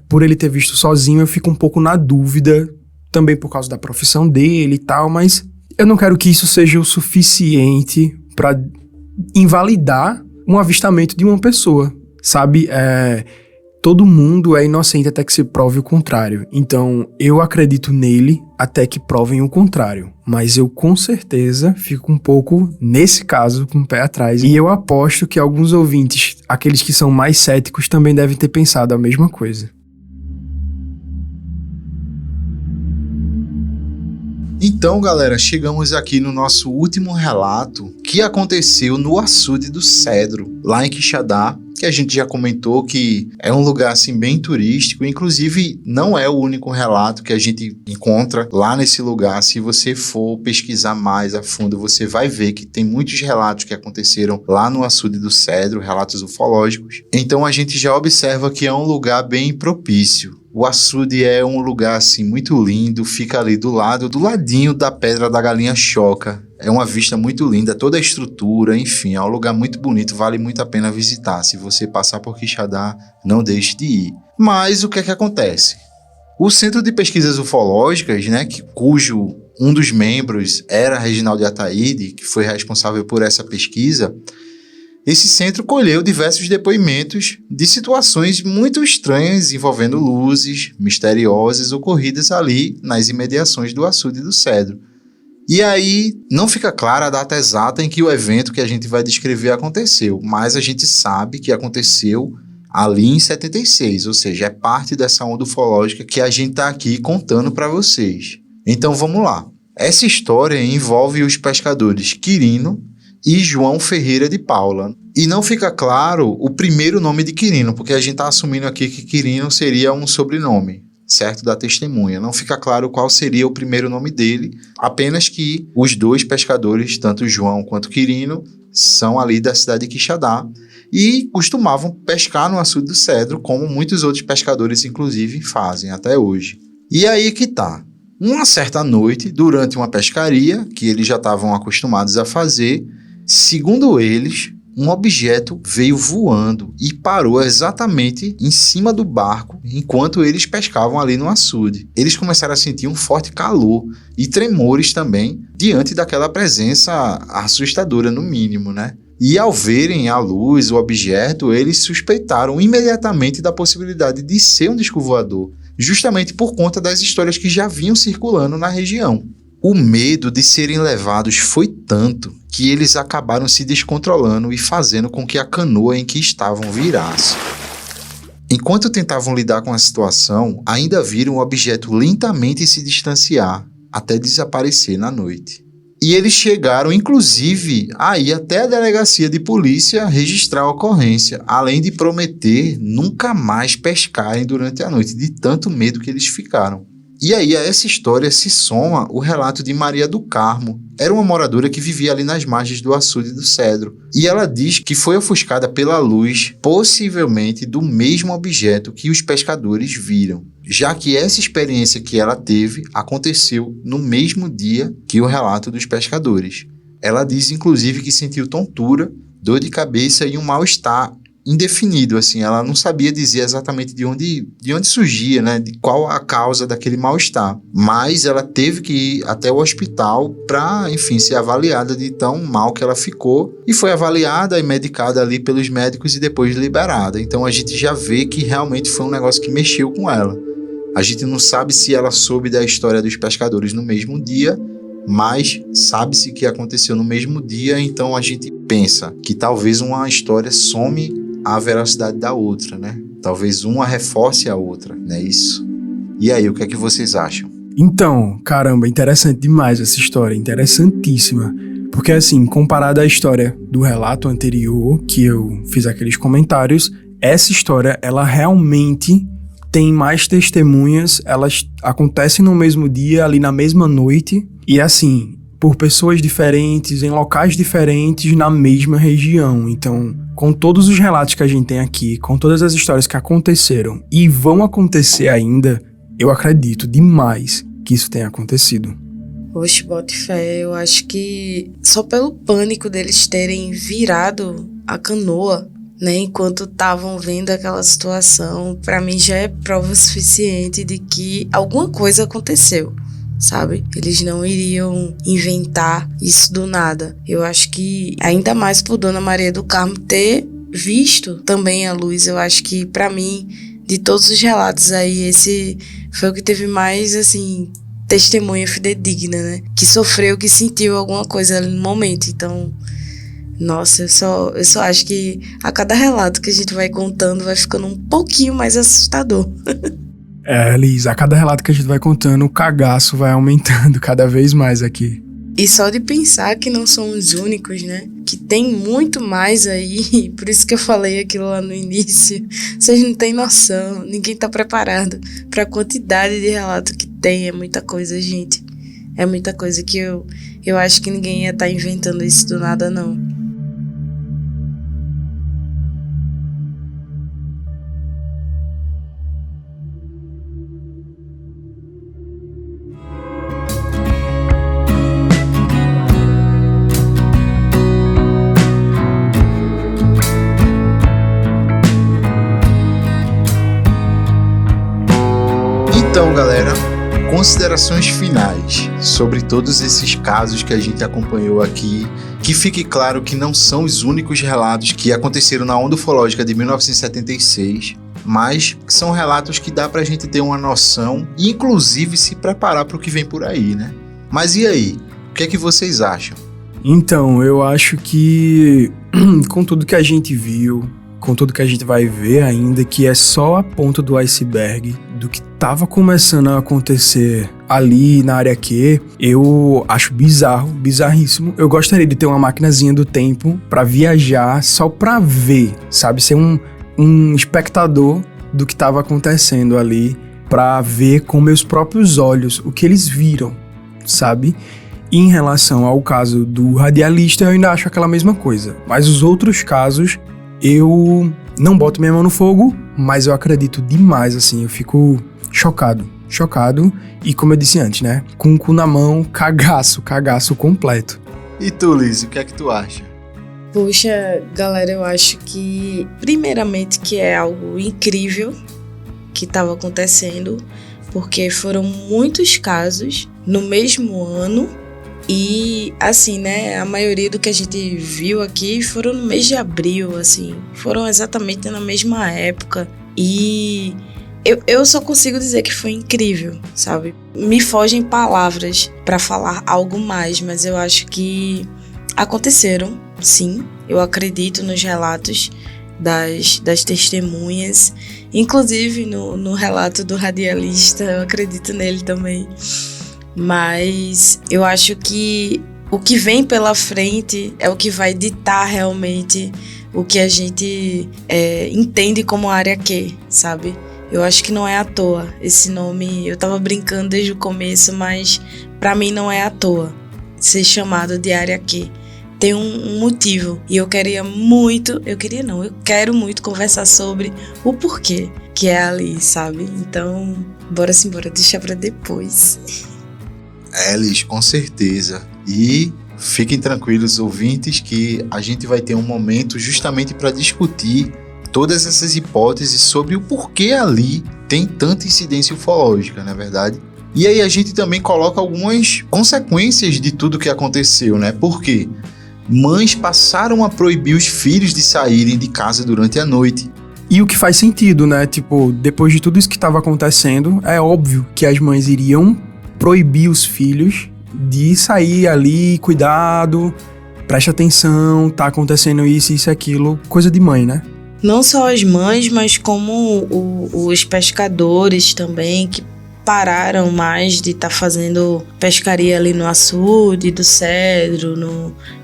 por ele ter visto sozinho, eu fico um pouco na dúvida, também por causa da profissão dele e tal, mas eu não quero que isso seja o suficiente pra invalidar um avistamento de uma pessoa, sabe? Todo mundo é inocente até que se prove o contrário. Então, eu acredito nele até que provem o contrário. Mas eu, com certeza, fico um pouco, nesse caso, com o pé atrás. E eu aposto que alguns ouvintes, aqueles que são mais céticos, também devem ter pensado a mesma coisa. Então, galera, chegamos aqui no nosso último relato, que aconteceu no Açude do Cedro, lá em Quixadá, que a gente já comentou que é um lugar assim bem turístico. Inclusive, não é o único relato que a gente encontra lá nesse lugar. Se você for pesquisar mais a fundo, você vai ver que tem muitos relatos que aconteceram lá no Açude do Cedro, relatos ufológicos. Então a gente já observa que é um lugar bem propício. O açude é um lugar assim muito lindo, fica ali do ladinho da Pedra da Galinha Choca. É uma vista muito linda, toda a estrutura, enfim, é um lugar muito bonito, vale muito a pena visitar. Se você passar por Quixadá, não deixe de ir. Mas o que é que acontece? O Centro de Pesquisas Ufológicas, né, cujo um dos membros era Reginaldo Ataíde, que foi responsável por essa pesquisa, esse centro colheu diversos depoimentos de situações muito estranhas envolvendo luzes misteriosas ocorridas ali nas imediações do Açude do Cedro. E aí não fica clara a data exata em que o evento que a gente vai descrever aconteceu, mas a gente sabe que aconteceu ali em 76, ou seja, é parte dessa onda ufológica que a gente está aqui contando para vocês. Então vamos lá. Essa história envolve os pescadores Quirino e João Ferreira de Paula. E não fica claro o primeiro nome de Quirino, porque a gente está assumindo aqui que Quirino seria um sobrenome, certo? Da testemunha. Não fica claro qual seria o primeiro nome dele, apenas que os dois pescadores, tanto João quanto Quirino, são ali da cidade de Quixadá e costumavam pescar no Açude do Cedro, como muitos outros pescadores, inclusive, fazem até hoje. E aí que tá. Uma certa noite, durante uma pescaria, que eles já estavam acostumados a fazer, segundo eles, um objeto veio voando e parou exatamente em cima do barco enquanto eles pescavam ali no açude. Eles começaram a sentir um forte calor e tremores também diante daquela presença assustadora, no mínimo, né? E ao verem a luz, o objeto, eles suspeitaram imediatamente da possibilidade de ser um disco voador, justamente por conta das histórias que já vinham circulando na região. O medo de serem levados foi tanto que eles acabaram se descontrolando e fazendo com que a canoa em que estavam virasse. Enquanto tentavam lidar com a situação, ainda viram o objeto lentamente se distanciar até desaparecer na noite. E eles chegaram, inclusive, a ir até a delegacia de polícia registrar a ocorrência, além de prometer nunca mais pescarem durante a noite, de tanto medo que eles ficaram. E aí a essa história se soma o relato de Maria do Carmo. Era uma moradora que vivia ali nas margens do Açude do Cedro. E ela diz que foi ofuscada pela luz, possivelmente do mesmo objeto que os pescadores viram, já que essa experiência que ela teve aconteceu no mesmo dia que o relato dos pescadores. Ela diz, inclusive, que sentiu tontura, dor de cabeça e um mal-estar indefinido, assim, ela não sabia dizer exatamente de onde surgia, né, de qual a causa daquele mal-estar, mas ela teve que ir até o hospital para, enfim, ser avaliada de tão mal que ela ficou, e foi avaliada e medicada ali pelos médicos e depois liberada. Então a gente já vê que realmente foi um negócio que mexeu com ela. A gente não sabe se ela soube da história dos pescadores no mesmo dia, mas sabe-se que aconteceu no mesmo dia, então a gente pensa que talvez uma história some a veracidade da outra, né? Talvez uma reforce a outra, não é isso? E aí, o que é que vocês acham? Então, caramba, interessante demais essa história, interessantíssima. Porque assim, comparada à história do relato anterior, que eu fiz aqueles comentários, essa história, ela realmente tem mais testemunhas, elas acontecem no mesmo dia, ali na mesma noite, e assim, por pessoas diferentes, em locais diferentes, na mesma região. Então, com todos os relatos que a gente tem aqui, com todas as histórias que aconteceram e vão acontecer ainda, eu acredito demais que isso tenha acontecido. Oxe, bote fé, eu acho que só pelo pânico deles terem virado a canoa, né, enquanto estavam vendo aquela situação, pra mim já é prova suficiente de que alguma coisa aconteceu, sabe? Eles não iriam inventar isso do nada. Eu acho que, ainda mais por Dona Maria do Carmo ter visto também a luz, eu acho que, pra mim, de todos os relatos aí, esse foi o que teve mais, assim, testemunha fidedigna, né? Que sofreu, que sentiu alguma coisa ali no momento. Então, nossa, eu só acho que a cada relato que a gente vai contando vai ficando um pouquinho mais assustador. Liz, a cada relato que a gente vai contando, o cagaço vai aumentando cada vez mais aqui. E só de pensar que não somos os únicos, né? Que tem muito mais aí, por isso que eu falei aquilo lá no início. Vocês não têm noção, ninguém tá preparado pra quantidade de relato que tem. É muita coisa, gente. É muita coisa que eu acho que ninguém ia estar inventando isso do nada, não. Então, galera, considerações finais sobre todos esses casos que a gente acompanhou aqui. Que fique claro que não são os únicos relatos que aconteceram na onda ufológica de 1976, mas que são relatos que dá pra gente ter uma noção e, inclusive, se preparar para o que vem por aí, né? Mas e aí? O que é que vocês acham? Então, eu acho que com tudo que a gente viu, com tudo que a gente vai ver ainda, que é só a ponta do iceberg do que tava começando a acontecer ali na área Q, eu acho bizarro, bizarríssimo. Eu gostaria de ter uma maquinazinha do tempo pra viajar só pra ver, sabe? Ser um espectador do que tava acontecendo ali, pra ver com meus próprios olhos o que eles viram, sabe? E em relação ao caso do radialista, eu ainda acho aquela mesma coisa. Mas os outros casos, eu não boto minha mão no fogo, mas eu acredito demais, assim, eu fico chocado, e como eu disse antes, né, com o cu na mão, cagaço completo. E tu, Liz, o que é que tu acha? Poxa, galera, eu acho que, primeiramente, que é algo incrível que estava acontecendo, porque foram muitos casos no mesmo ano. E, assim, né, a maioria do que a gente viu aqui foram no mês de abril, assim, foram exatamente na mesma época. E eu só consigo dizer que foi incrível, sabe? Me fogem palavras pra falar algo mais, mas eu acho que aconteceram, sim. Eu acredito nos relatos das testemunhas, inclusive no relato do radialista, eu acredito nele também. Mas eu acho que o que vem pela frente é o que vai ditar realmente o que a gente entende como área Q, sabe? Eu acho que não é à toa esse nome. Eu tava brincando desde o começo, mas pra mim não é à toa ser chamado de área Q. Tem um motivo. E eu quero muito conversar sobre o porquê que é ali, sabe? Então, bora deixar pra depois. Liz, com certeza. E fiquem tranquilos, ouvintes, que a gente vai ter um momento justamente para discutir todas essas hipóteses sobre o porquê ali tem tanta incidência ufológica, não é verdade? E aí a gente também coloca algumas consequências de tudo que aconteceu, né? Porque mães passaram a proibir os filhos de saírem de casa durante a noite. E o que faz sentido, né? Tipo, depois de tudo isso que estava acontecendo, é óbvio que as mães iriam proibir os filhos de sair ali, cuidado, preste atenção, tá acontecendo isso e aquilo, coisa de mãe, né? Não só as mães, mas como os pescadores também, que pararam mais de estar fazendo pescaria ali no açude do Cedro,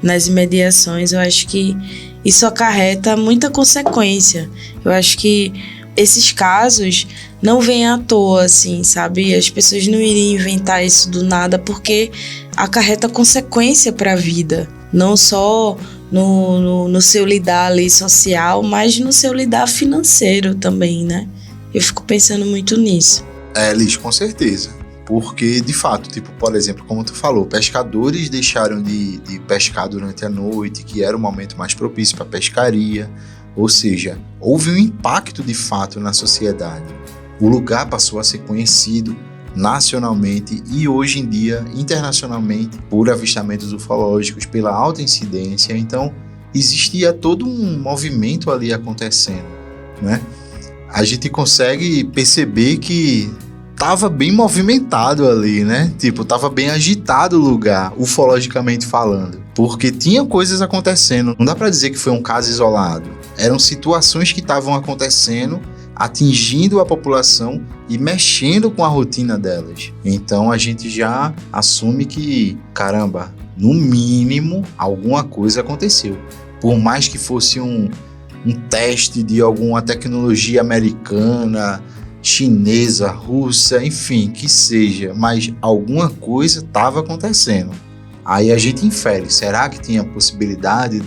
nas imediações. Eu acho que isso acarreta muita consequência. Eu acho que esses casos não vem à toa, assim, sabe? As pessoas não iriam inventar isso do nada porque acarreta consequência para a vida, não só no seu lidar ali social, mas no seu lidar financeiro também, né? Eu fico pensando muito nisso. Liz, com certeza. Porque, de fato, tipo, por exemplo, como tu falou, pescadores deixaram de pescar durante a noite, que era o momento mais propício para pescaria. Ou seja, houve um impacto de fato na sociedade. O lugar passou a ser conhecido nacionalmente e hoje em dia internacionalmente por avistamentos ufológicos, pela alta incidência. Então, existia todo um movimento ali acontecendo, né? A gente consegue perceber que tava bem movimentado ali, né? Tipo, tava bem agitado o lugar, ufologicamente falando. Porque tinha coisas acontecendo. Não dá pra dizer que foi um caso isolado. Eram situações que estavam acontecendo, atingindo a população e mexendo com a rotina delas. Então a gente já assume que, caramba, no mínimo, alguma coisa aconteceu. Por mais que fosse um teste de alguma tecnologia americana, chinesa, russa, enfim, que seja, mas alguma coisa estava acontecendo. Aí a gente infere, será que tinha possibilidade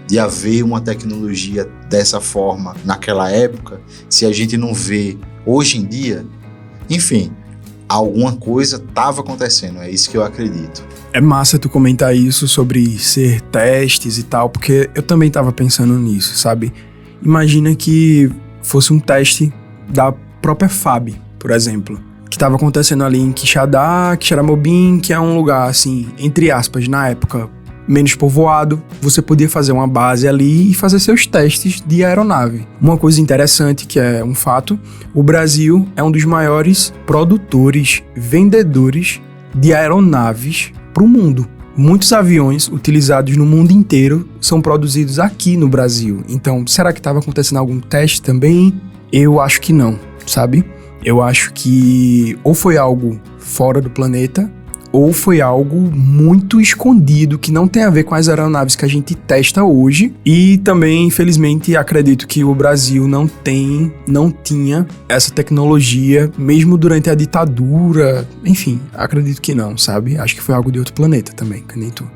de haver uma tecnologia dessa forma naquela época, se a gente não vê hoje em dia? Enfim, alguma coisa estava acontecendo, é isso que eu acredito. É massa tu comentar isso sobre ser testes e tal, porque eu também tava pensando nisso, sabe? Imagina que fosse um teste da própria FAB, por exemplo, que estava acontecendo ali em Quixadá, Quixeramobim, que é um lugar, assim, entre aspas, na época, menos povoado. Você podia fazer uma base ali e fazer seus testes de aeronave. Uma coisa interessante, que é um fato, o Brasil é um dos maiores produtores, vendedores de aeronaves para o mundo. Muitos aviões utilizados no mundo inteiro são produzidos aqui no Brasil. Então, será que estava acontecendo algum teste também? Eu acho que não, sabe? Eu acho que ou foi algo fora do planeta, ou foi algo muito escondido, que não tem a ver com as aeronaves que a gente testa hoje. E também, infelizmente, acredito que o Brasil não tinha essa tecnologia, mesmo durante a ditadura. Enfim, acredito que não, sabe? Acho que foi algo de outro planeta também, que nem tu.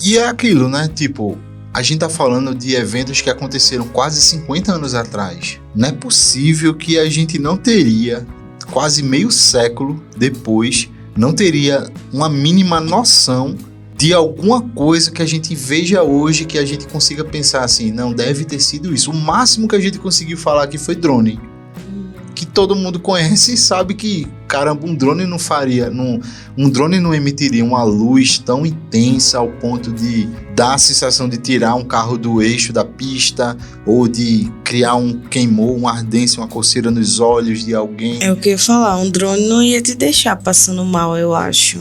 E é aquilo, né? Tipo, a gente tá falando de eventos que aconteceram quase 50 anos atrás. Não é possível que a gente não teria, quase meio século depois, não teria uma mínima noção de alguma coisa que a gente veja hoje, que a gente consiga pensar assim, não, deve ter sido isso. O máximo que a gente conseguiu falar aqui foi drone. Que todo mundo conhece e sabe que, caramba, um drone não emitiria uma luz tão intensa ao ponto de dar a sensação de tirar um carro do eixo da pista ou de criar uma ardência, uma coceira nos olhos de alguém. É o que eu ia falar, um drone não ia te deixar passando mal, eu acho.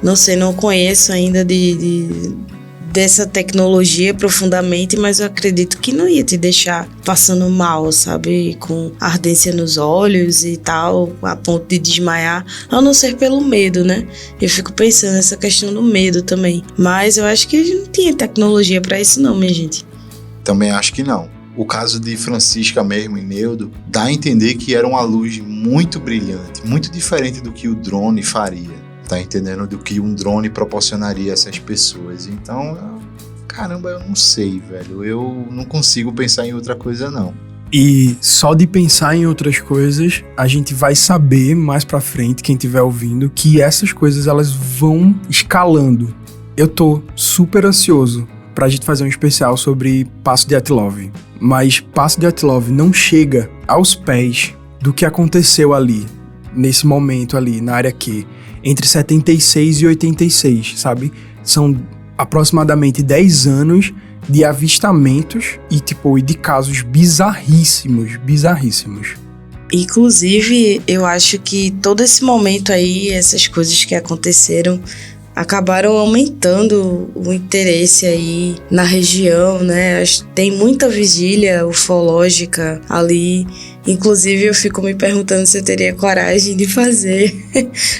Não sei, não conheço ainda dessa tecnologia profundamente, mas eu acredito que não ia te deixar passando mal, sabe? Com ardência nos olhos e tal, a ponto de desmaiar, a não ser pelo medo, né? Eu fico pensando nessa questão do medo também. Mas eu acho que não tinha tecnologia pra isso não, minha gente. Também acho que não. O caso de Francisca mesmo e Neudo dá a entender que era uma luz muito brilhante, muito diferente do que o drone faria. Tá entendendo? Do que um drone proporcionaria a essas pessoas. Então, caramba, eu não sei, velho. Eu não consigo pensar em outra coisa, não. E só de pensar em outras coisas, a gente vai saber mais pra frente, quem estiver ouvindo, que essas coisas elas vão escalando. Eu tô super ansioso pra gente fazer um especial sobre Passo de Atilov. Mas Passo de Atilov não chega aos pés do que aconteceu ali, nesse momento ali, na área Q. Entre 76 e 86, sabe? São aproximadamente 10 anos de avistamentos e de casos bizarríssimos. Inclusive, eu acho que todo esse momento aí, essas coisas que aconteceram, acabaram aumentando o interesse aí na região, né? Tem muita vigília ufológica ali. Inclusive, eu fico me perguntando se eu teria coragem de fazer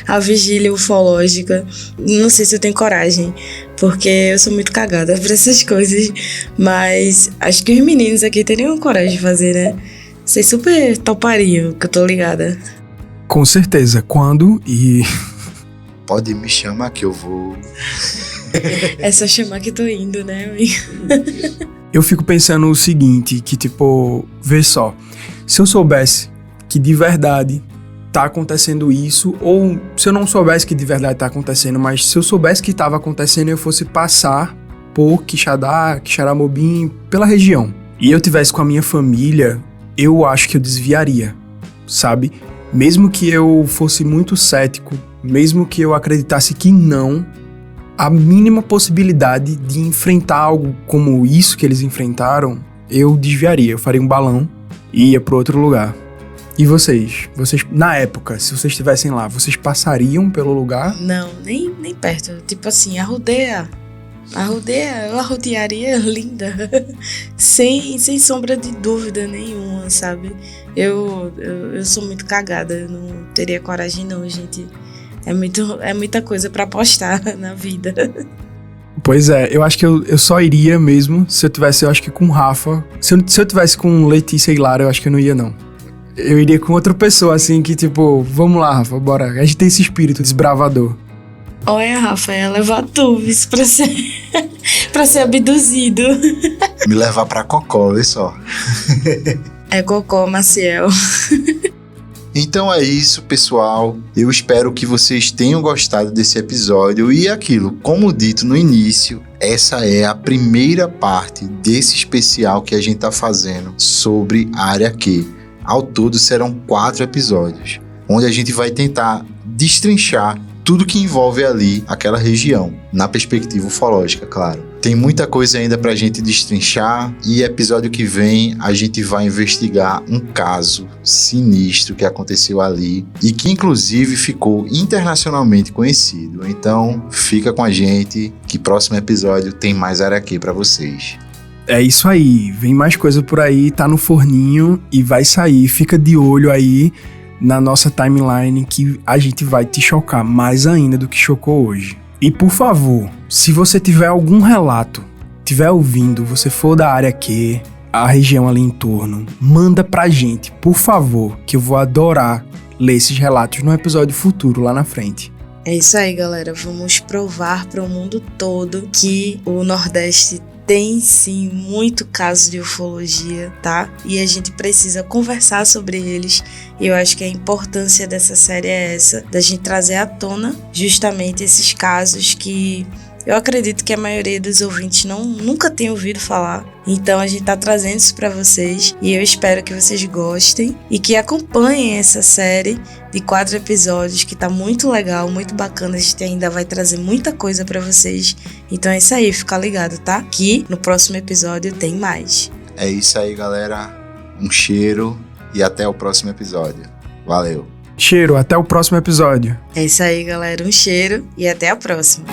a vigília ufológica. Não sei se eu tenho coragem, porque eu sou muito cagada pra essas coisas. Mas acho que os meninos aqui teriam coragem de fazer, né? Vocês super topariam, que eu tô ligada. Com certeza. Quando e... Pode me chamar que eu vou. É só chamar que tô indo, né, amigo? Eu fico pensando o seguinte, que tipo, vê só, se eu soubesse que de verdade tá acontecendo isso, ou se eu não soubesse que de verdade tá acontecendo, mas se eu soubesse que tava acontecendo e eu fosse passar por Quixadá, Quixaramobim, pela região, e eu tivesse com a minha família, eu acho que eu desviaria, sabe? Mesmo que eu fosse muito cético, mesmo que eu acreditasse que não, a mínima possibilidade de enfrentar algo como isso que eles enfrentaram, eu desviaria, eu faria um balão e ia para outro lugar. E vocês, na época, se vocês estivessem lá, vocês passariam pelo lugar? Não, nem perto. Tipo assim, a rodeia, eu arrodearia linda, sem sombra de dúvida nenhuma, sabe? Eu sou muito cagada, eu não teria coragem não, gente. É muita coisa pra apostar na vida. Pois é, eu acho que eu só iria mesmo se eu tivesse, eu acho que com o Rafa. Se eu tivesse com Letícia e Lara, eu acho que eu não ia não. Eu iria com outra pessoa, assim, que tipo, vamos lá, Rafa, bora. A gente tem esse espírito desbravador. Olha, Rafa, ia levar tu, isso pra ser abduzido. Me levar pra Cocó, vê só. É Cocó, Maciel. Então é isso, pessoal. Eu espero que vocês tenham gostado desse episódio. E aquilo, como dito no início, essa é a primeira parte desse especial que a gente tá fazendo sobre a Área Q. Ao todo serão 4 episódios, onde a gente vai tentar destrinchar tudo que envolve ali aquela região, na perspectiva ufológica, claro. Tem muita coisa ainda pra gente destrinchar e episódio que vem a gente vai investigar um caso sinistro que aconteceu ali e que inclusive ficou internacionalmente conhecido. Então fica com a gente que próximo episódio tem mais Área Q pra vocês. É isso aí, vem mais coisa por aí, tá no forninho e vai sair, fica de olho aí na nossa timeline que a gente vai te chocar mais ainda do que chocou hoje. E por favor, se você tiver algum relato, tiver ouvindo, você for da Área Q, a região ali em torno, manda pra gente, por favor, que eu vou adorar ler esses relatos num episódio futuro lá na frente. É isso aí, galera, vamos provar para o mundo todo que o Nordeste tem sim muito caso de ufologia, tá? E a gente precisa conversar sobre eles. E eu acho que a importância dessa série é essa, da gente trazer à tona justamente esses casos que eu acredito que a maioria dos ouvintes nunca tem ouvido falar. Então a gente tá trazendo isso pra vocês e eu espero que vocês gostem e que acompanhem essa série de 4 episódios que tá muito legal, muito bacana. A gente ainda vai trazer muita coisa pra vocês. Então é isso aí, fica ligado, tá? Que no próximo episódio tem mais. É isso aí, galera. Um cheiro e até o próximo episódio. Valeu. Cheiro, até o próximo episódio. É isso aí, galera. Um cheiro e até a próxima.